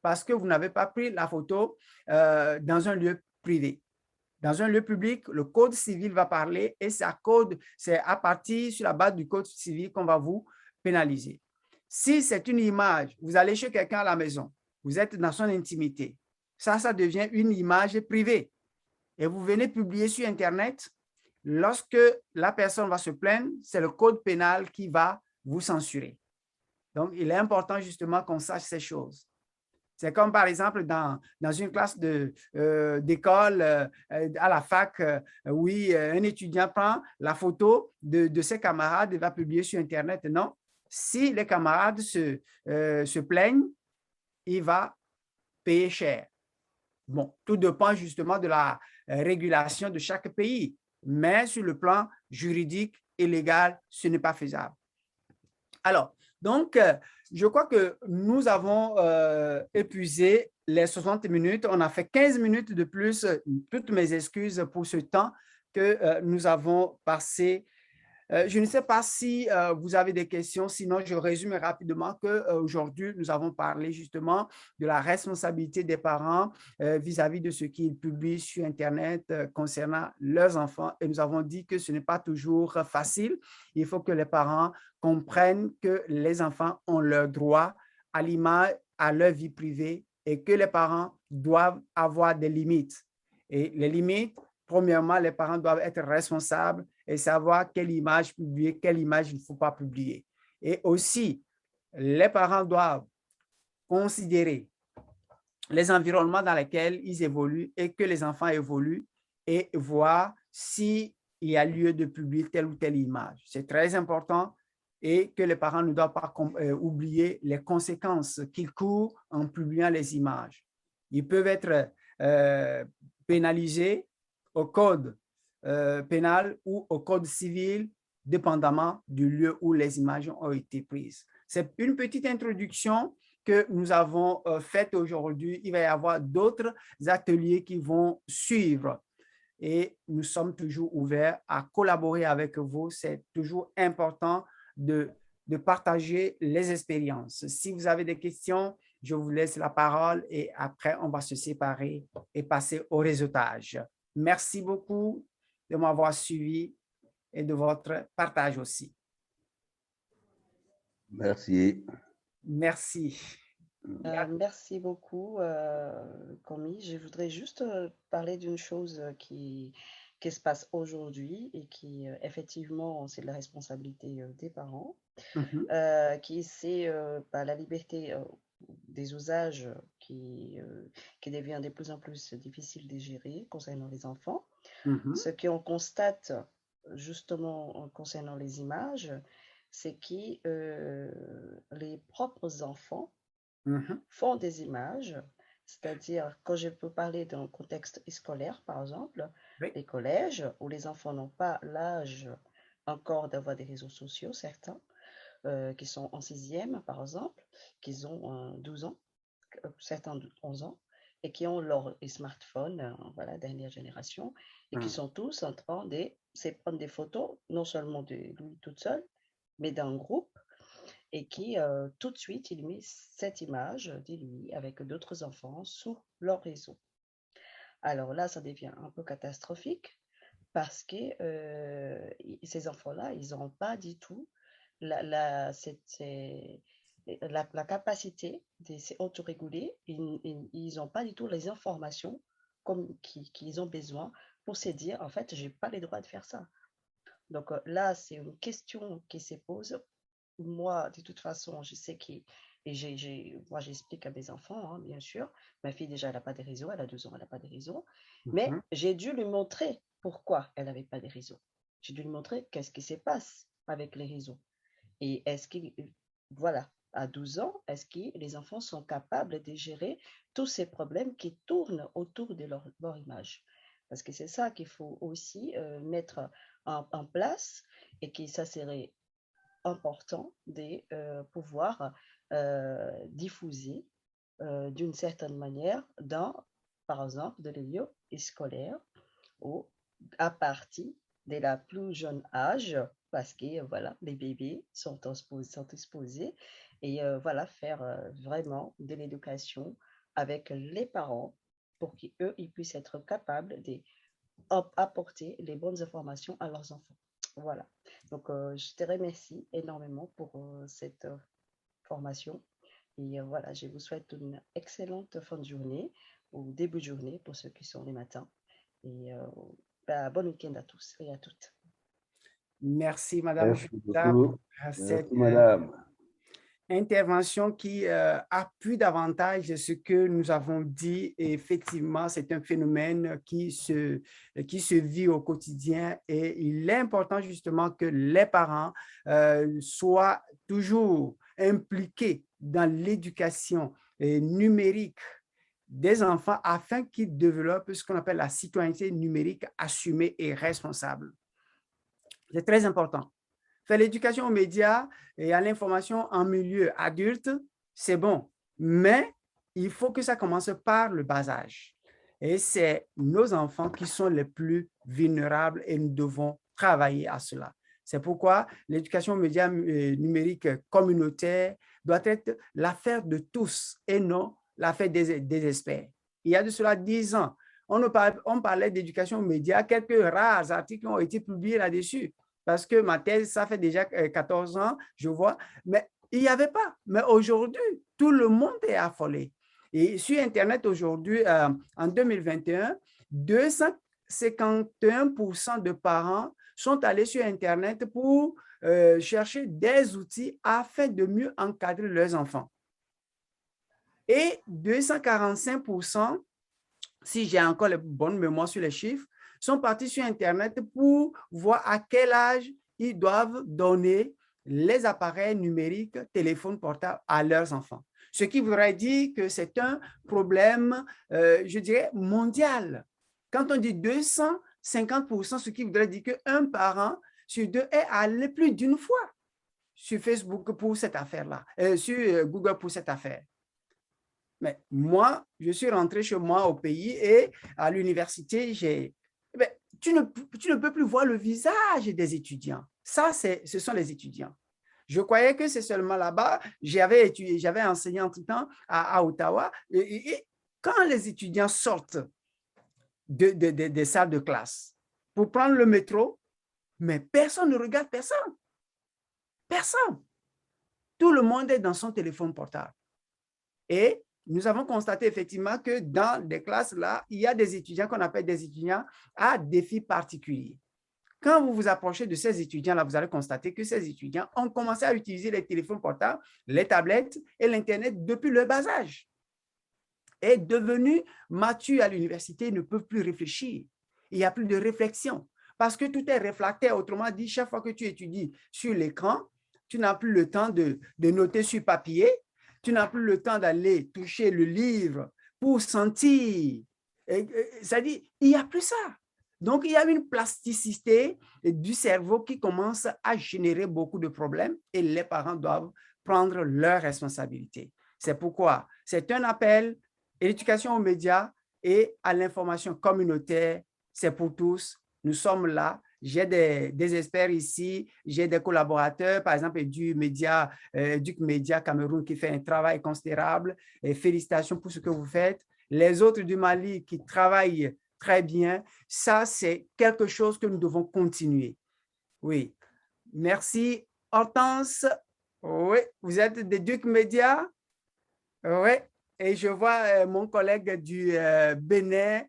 parce que vous n'avez pas pris la photo dans un lieu privé. Dans un lieu public, le code civil va parler et c'est à partir sur la base du code civil qu'on va vous pénaliser. Si c'est une image, vous allez chez quelqu'un à la maison, vous êtes dans son intimité, ça devient une image privée et vous venez publier sur Internet. Lorsque la personne va se plaindre, c'est le code pénal qui va vous censurer. Donc, il est important justement qu'on sache ces choses. C'est comme, par exemple, dans une classe d'école, à la fac, oui, un étudiant prend la photo de ses camarades et va publier sur Internet. Non, si les camarades se plaignent, il va payer cher. Bon, tout dépend justement de la régulation de chaque pays, mais sur le plan juridique et légal, ce n'est pas faisable. Alors, donc, je crois que nous avons épuisé les 60 minutes. On a fait 15 minutes de plus. Toutes mes excuses pour ce temps que nous avons passé. Je ne sais pas si vous avez des questions, sinon je résume rapidement qu'aujourd'hui, nous avons parlé justement de la responsabilité des parents vis-à-vis de ce qu'ils publient sur Internet concernant leurs enfants. Et nous avons dit que ce n'est pas toujours facile. Il faut que les parents comprennent que les enfants ont leur droit à l'image, à leur vie privée et que les parents doivent avoir des limites. Et les limites, premièrement, les parents doivent être responsables et savoir quelle image publier, quelle image il ne faut pas publier. Et aussi, les parents doivent considérer les environnements dans lesquels ils évoluent et que les enfants évoluent et voir s'il y a lieu de publier telle ou telle image. C'est très important et que les parents ne doivent pas oublier les conséquences qu'ils courent en publiant les images. Ils peuvent être pénalisés au code pénal ou au code civil, dépendamment du lieu où les images ont été prises. C'est une petite introduction que nous avons faite aujourd'hui. Il va y avoir d'autres ateliers qui vont suivre et nous sommes toujours ouverts à collaborer avec vous. C'est toujours important de partager les expériences. Si vous avez des questions, je vous laisse la parole et après, on va se séparer et passer au réseautage. Merci beaucoup de m'avoir suivi et de votre partage aussi. Merci. Merci. Merci beaucoup, Komi. Je voudrais juste parler d'une chose qui se passe aujourd'hui et qui, effectivement, c'est de la responsabilité des parents, qui c'est la liberté des usages qui devient de plus en plus difficile de gérer concernant les enfants. Ce qu'on constate justement concernant les images, c'est que les propres enfants font des images, c'est-à-dire quand je peux parler d'un contexte scolaire, par exemple, les collèges où les enfants n'ont pas l'âge encore d'avoir des réseaux sociaux, certains qui sont en 6e, par exemple, qui ont 12 ans, certains 11 ans, et qui ont leur smartphone, voilà, dernière génération, et qui sont tous en train de prendre des photos, non seulement de lui toute seule, mais d'un groupe, et qui tout de suite, il met cette image de lui avec d'autres enfants sur leur réseau. Alors là, ça devient un peu catastrophique parce que ces enfants-là, ils n'ont pas du tout la capacité de s'autoréguler. Ils n'ont pas du tout les informations qu'ils ont besoin pour se dire, en fait, je n'ai pas le droit de faire ça. Donc là, c'est une question qui se pose. Moi, de toute façon, je sais que, moi, j'explique à mes enfants, hein, bien sûr. Ma fille, déjà, elle n'a pas de réseau, elle a 2 ans, elle n'a pas de réseau. Mais j'ai dû lui montrer pourquoi elle n'avait pas de réseau. J'ai dû lui montrer qu'est-ce qui se passe avec les réseaux. Et est-ce qu'il, voilà, à 12 ans, est-ce que les enfants sont capables de gérer tous ces problèmes qui tournent autour de leur image? Parce que c'est ça qu'il faut aussi mettre en place et que ça serait important de pouvoir diffuser d'une certaine manière dans, par exemple, de lieux scolaires ou à partir de la plus jeune âge, parce que voilà, les bébés sont exposés et voilà, faire vraiment de l'éducation avec les parents pour qu'eux, ils puissent être capables d'apporter les bonnes informations à leurs enfants. Voilà. Donc, je te remercie énormément pour cette formation. Et voilà, je vous souhaite une excellente fin de journée ou début de journée pour ceux qui sont les matins. Et bon week-end à tous et à toutes. Merci, Madame. Merci beaucoup. Merci, Madame. intervention qui appuie davantage ce que nous avons dit. Et effectivement, c'est un phénomène qui se vit au quotidien et il est important justement que les parents soient toujours impliqués dans l'éducation numérique des enfants afin qu'ils développent ce qu'on appelle la citoyenneté numérique assumée et responsable. C'est très important. Faire l'éducation aux médias et à l'information en milieu adulte, c'est bon, mais il faut que ça commence par le bas âge. Et c'est nos enfants qui sont les plus vulnérables et nous devons travailler à cela. C'est pourquoi l'éducation aux médias numériques communautaires doit être l'affaire de tous et non l'affaire des experts. Il y a de cela 10 ans, on parlait d'éducation aux médias, quelques rares articles ont été publiés là-dessus. Parce que ma thèse, ça fait déjà 14 ans, je vois, mais il n'y avait pas. Mais aujourd'hui, tout le monde est affolé. Et sur Internet aujourd'hui, en 2021, 251% de parents sont allés sur Internet pour chercher des outils afin de mieux encadrer leurs enfants. Et 245%, si j'ai encore la bonne mémoire sur les chiffres, sont partis sur Internet pour voir à quel âge ils doivent donner les appareils numériques, téléphones portables à leurs enfants. Ce qui voudrait dire que c'est un problème, je dirais, mondial. Quand on dit 250%, ce qui voudrait dire qu'un parent sur deux est allé plus d'une fois sur Facebook pour cette affaire-là, sur Google pour cette affaire. Mais moi, je suis rentré chez moi au pays et à l'université, tu ne peux plus voir le visage des étudiants. Ça, ce sont les étudiants. Je croyais que c'est seulement là-bas. J'avais enseigné en tout temps à Ottawa. Et quand les étudiants sortent des salles de classe pour prendre le métro, mais personne ne regarde personne. Personne. Tout le monde est dans son téléphone portable. Et nous avons constaté effectivement que dans des classes là, il y a des étudiants qu'on appelle des étudiants à défis particuliers. Quand vous vous approchez de ces étudiants-là, vous allez constater que ces étudiants ont commencé à utiliser les téléphones portables, les tablettes et l'Internet depuis le bas âge. Et devenus matures à l'université, ils ne peuvent plus réfléchir. Il n'y a plus de réflexion parce que tout est réfractaire. Autrement dit, chaque fois que tu étudies sur l'écran, tu n'as plus le temps de noter sur papier. Tu n'as plus le temps d'aller toucher le livre pour sentir. C'est-à-dire, il n'y a plus ça. Donc, il y a une plasticité du cerveau qui commence à générer beaucoup de problèmes et les parents doivent prendre leurs responsabilités. C'est pourquoi c'est un appel à l'éducation aux médias et à l'information communautaire. C'est pour tous. Nous sommes là. J'ai des experts ici, j'ai des collaborateurs, par exemple, du Média Cameroun qui fait un travail considérable. Et félicitations pour ce que vous faites. Les autres du Mali qui travaillent très bien. Ça, c'est quelque chose que nous devons continuer. Oui. Merci. Hortense, oui, vous êtes des Duc Média. Oui. Et je vois mon collègue du Bénin,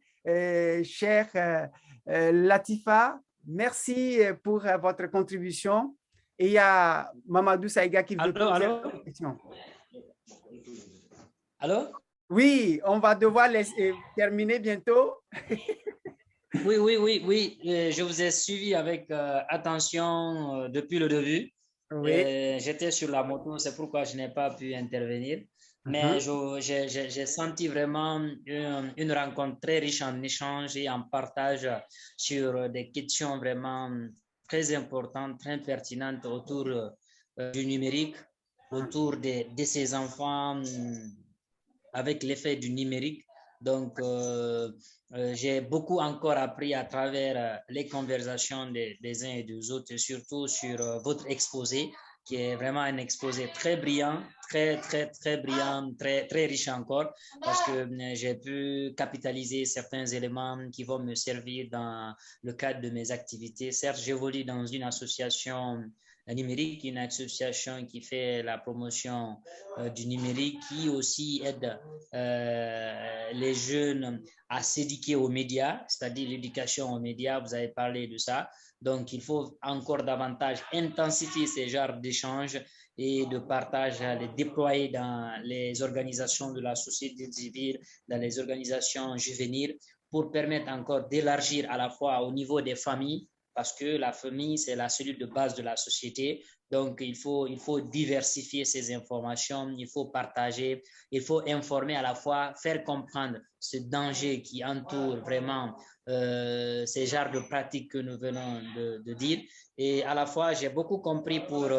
cher Latifa. Merci pour votre contribution. Et il y a Mamadou Saïga qui veut poser une question. Allô? Oui, on va devoir terminer bientôt. Oui. Je vous ai suivi avec attention depuis le début. Oui. J'étais sur la moto, c'est pourquoi je n'ai pas pu intervenir. Mais j'ai senti vraiment une rencontre très riche en échanges et en partage sur des questions vraiment très importantes, très pertinentes autour du numérique, autour de ces enfants avec l'effet du numérique. Donc, j'ai beaucoup encore appris à travers les conversations des uns et des autres, et surtout sur votre exposé, qui est vraiment un exposé très brillant, très brillant, très riche encore, parce que j'ai pu capitaliser certains éléments qui vont me servir dans le cadre de mes activités. Certes, j'évolue dans une association numérique, une association qui fait la promotion du numérique, qui aussi aide les jeunes à s'éduquer aux médias, c'est-à-dire l'éducation aux médias, vous avez parlé de ça. Donc, il faut encore davantage intensifier ces genres d'échanges et de partage, les déployer dans les organisations de la société civile, dans les organisations juvéniles, pour permettre encore d'élargir à la fois au niveau des familles, parce que la famille, c'est la cellule de base de la société. Donc, il faut diversifier ces informations, il faut partager, il faut informer à la fois, faire comprendre ce danger qui entoure vraiment ces genres de pratiques que nous venons de dire. Et à la fois, j'ai beaucoup compris pour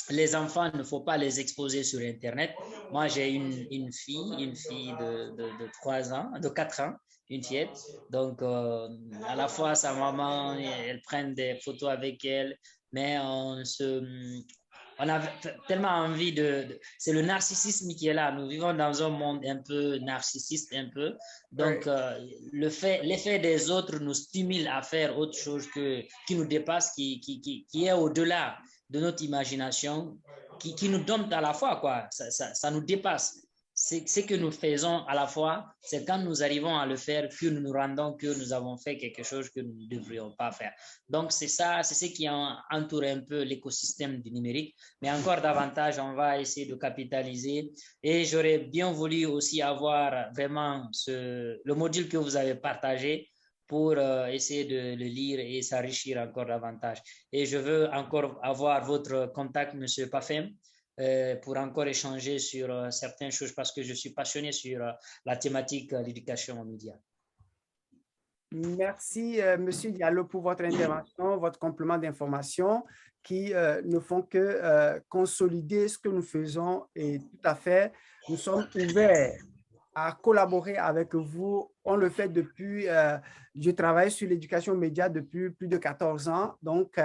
les enfants, il ne faut pas les exposer sur Internet. Moi, j'ai une fille de 3 ans, de 4 ans, une fillette. Donc, à la fois, sa maman, elle prend des photos avec elle, mais on a tellement envie c'est le narcissisme qui est là. Nous vivons dans un monde un peu narcissiste, un peu. Donc, l'effet des autres nous stimule à faire autre chose qui nous dépasse, qui est au-delà de notre imagination, qui nous donne à la fois, quoi. Ça nous dépasse. Ce que nous faisons à la fois, c'est quand nous arrivons à le faire que nous nous rendons que nous avons fait quelque chose que nous ne devrions pas faire. Donc, c'est ce qui entoure un peu l'écosystème du numérique. Mais encore davantage, on va essayer de capitaliser. Et j'aurais bien voulu aussi avoir vraiment le module que vous avez partagé pour essayer de le lire et s'enrichir encore davantage. Et je veux encore avoir votre contact, M. Pafem, pour encore échanger sur certaines choses, parce que je suis passionné sur la thématique l'éducation aux médias. Merci, M. Diallo, pour votre intervention, votre complément d'information qui ne font que consolider ce que nous faisons. Et tout à fait, nous sommes ouverts à collaborer avec vous. On le fait depuis, je travaille sur l'éducation aux médias depuis plus de 14 ans. Donc,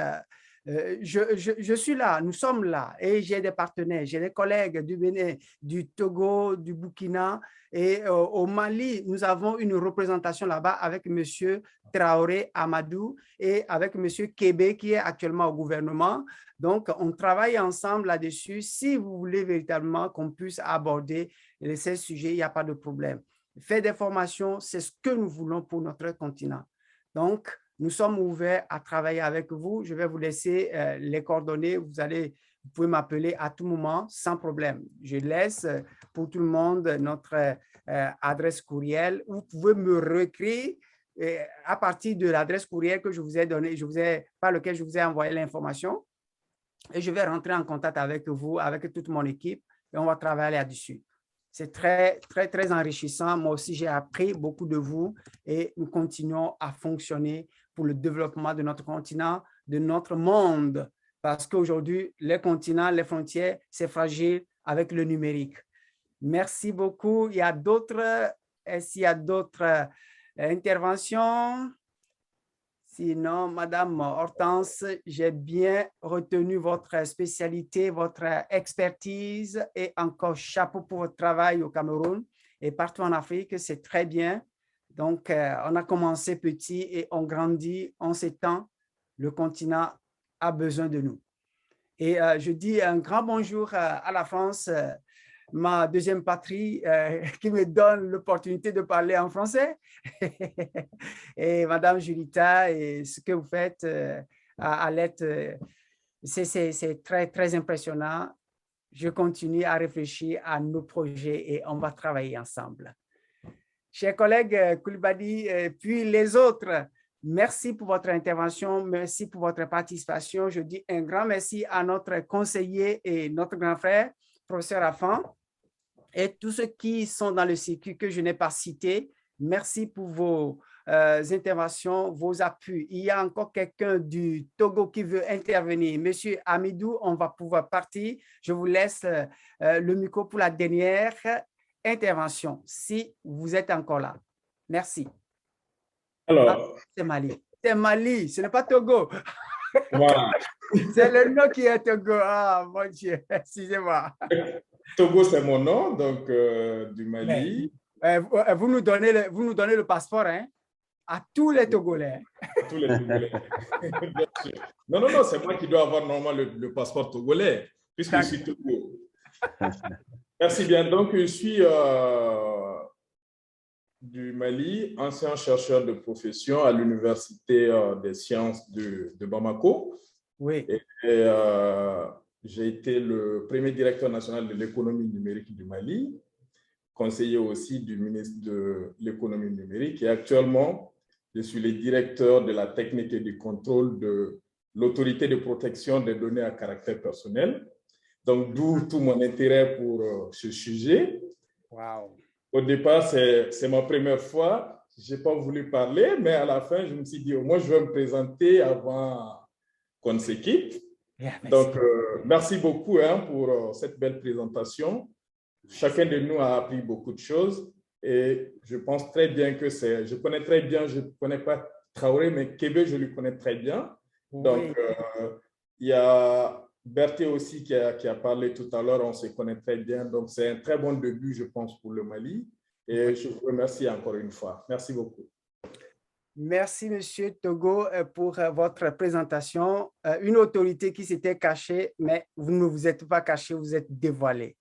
je suis là, nous sommes là et j'ai des partenaires, j'ai des collègues du Bénin, du Togo, du Burkina et au Mali, nous avons une représentation là-bas avec M. Traoré Amadou et avec M. Kébé qui est actuellement au gouvernement. Donc, on travaille ensemble là-dessus. Si vous voulez véritablement qu'on puisse aborder ces sujets, il n'y a pas de problème. Faire des formations, c'est ce que nous voulons pour notre continent. Donc, nous sommes ouverts à travailler avec vous. Je vais vous laisser les coordonnées. Vous pouvez m'appeler à tout moment sans problème. Je laisse pour tout le monde notre adresse courriel. Vous pouvez me réécrire à partir de l'adresse courriel que je vous ai donnée, par lequel je vous ai envoyé l'information. Et je vais rentrer en contact avec vous, avec toute mon équipe, et on va travailler là-dessus. C'est très, très, très enrichissant. Moi aussi, j'ai appris beaucoup de vous et nous continuons à fonctionner pour le développement de notre continent, de notre monde, parce qu'aujourd'hui, les continents, les frontières, c'est fragile avec le numérique. Merci beaucoup. Il y a d'autres, est-ce qu'il y a d'autres interventions? Sinon, Madame Hortense, j'ai bien retenu votre spécialité, votre expertise et encore chapeau pour votre travail au Cameroun et partout en Afrique, c'est très bien. Donc, on a commencé petit et on grandit, on s'étend. Le continent a besoin de nous. Et je dis un grand bonjour à la France, ma deuxième patrie, qui me donne l'opportunité de parler en français. Et Madame Julita, et ce que vous faites à l'aide, c'est très, très impressionnant. Je continue à réfléchir à nos projets et on va travailler ensemble. Chers collègues Coulibaly, puis les autres, merci pour votre intervention, merci pour votre participation. Je dis un grand merci à notre conseiller et notre grand frère, professeur Afan, et tous ceux qui sont dans le circuit que je n'ai pas cité. Merci pour vos interventions, vos appuis. Il y a encore quelqu'un du Togo qui veut intervenir. Monsieur Amidou, on va pouvoir partir. Je vous laisse le micro pour la dernière intervention, si vous êtes encore là. Merci. Alors, c'est Mali. C'est Mali, ce n'est pas Togo. Voilà. C'est le nom qui est Togo. Ah, mon Dieu, excusez-moi. Togo, c'est mon nom, donc du Mali. Vous nous donnez le passeport, hein? À tous les Togolais. À tous les Togolais. Bien sûr. Non, non, non, c'est moi qui dois avoir normalement le passeport togolais, puisque je suis Togo. Merci bien. Donc, je suis du Mali, ancien chercheur de profession à l'Université des sciences de Bamako. Oui. Et j'ai été le premier directeur national de l'économie numérique du Mali, conseiller aussi du ministre de l'économie numérique. Et actuellement, je suis le directeur de la technique et du contrôle de l'autorité de protection des données à caractère personnel. Donc, d'où tout mon intérêt pour ce sujet. Wow. Au départ, c'est ma première fois. Je n'ai pas voulu parler, mais à la fin, je me suis dit, au moins, je vais me présenter avant qu'on se quitte. Yeah, donc, merci beaucoup pour cette belle présentation. Chacun de nous a appris beaucoup de choses et je pense très bien que c'est... Je connais très bien, je ne connais pas Traoré, mais Kébé, je le connais très bien. Oui. Donc, il y a Berthe aussi qui a parlé tout à l'heure, on se connaît très bien. Donc, c'est un très bon début, je pense, pour le Mali. Et je vous remercie encore une fois. Merci beaucoup. Merci, Monsieur Togo, pour votre présentation. Une autorité qui s'était cachée, mais vous ne vous êtes pas caché, vous êtes dévoilé.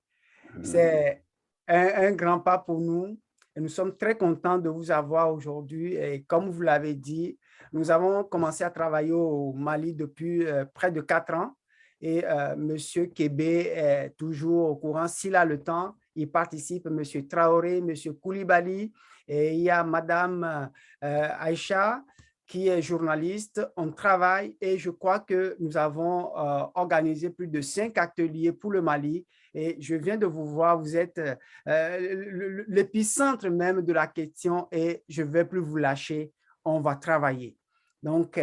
C'est un grand pas pour nous. Et nous sommes très contents de vous avoir aujourd'hui. Et comme vous l'avez dit, nous avons commencé à travailler au Mali depuis près de 4 ans. Et M. Kébé est toujours au courant. S'il a le temps, il participe. M. Traoré, M. Koulibaly, et il y a Mme Aïcha qui est journaliste. On travaille et je crois que nous avons organisé plus de 5 ateliers pour le Mali. Et je viens de vous voir, vous êtes l'épicentre même de la question et je ne vais plus vous lâcher. On va travailler. Donc,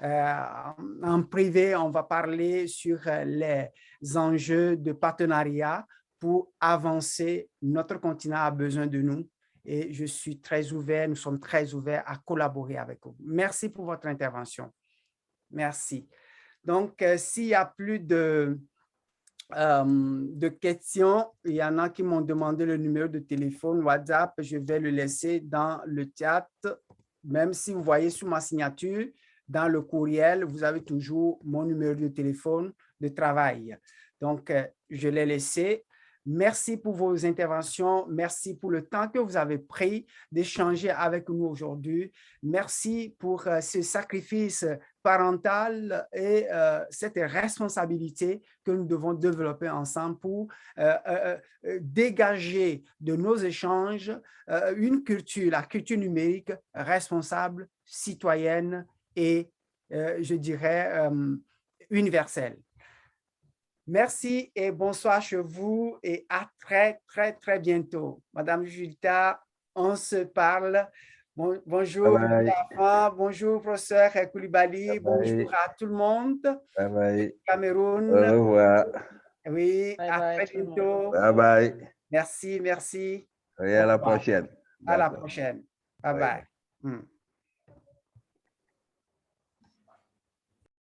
en privé, on va parler sur les enjeux de partenariat pour avancer. Notre continent a besoin de nous et je suis très ouvert, nous sommes très ouverts à collaborer avec vous. Merci pour votre intervention. Merci. Donc, s'il n'y a plus de questions, il y en a qui m'ont demandé le numéro de téléphone WhatsApp, je vais le laisser dans le chat. Même si vous voyez sur ma signature, dans le courriel, vous avez toujours mon numéro de téléphone de travail. Donc, je l'ai laissé. Merci pour vos interventions. Merci pour le temps que vous avez pris d'échanger avec nous aujourd'hui. Merci pour ce sacrifice parental et cette responsabilité que nous devons développer ensemble pour dégager de nos échanges une culture, la culture numérique responsable, citoyenne et, je dirais, universelle. Merci et bonsoir chez vous et à très, très, très bientôt. Madame Julita, on se parle. Bonjour, bonjour, professeur Koulibaly. Bonjour à tout le monde. Bye bye. Cameroun. Au revoir. Oui, Bye à bye, très bientôt. Bye bye. Merci, merci. Et à la prochaine. À la prochaine. Bye bye.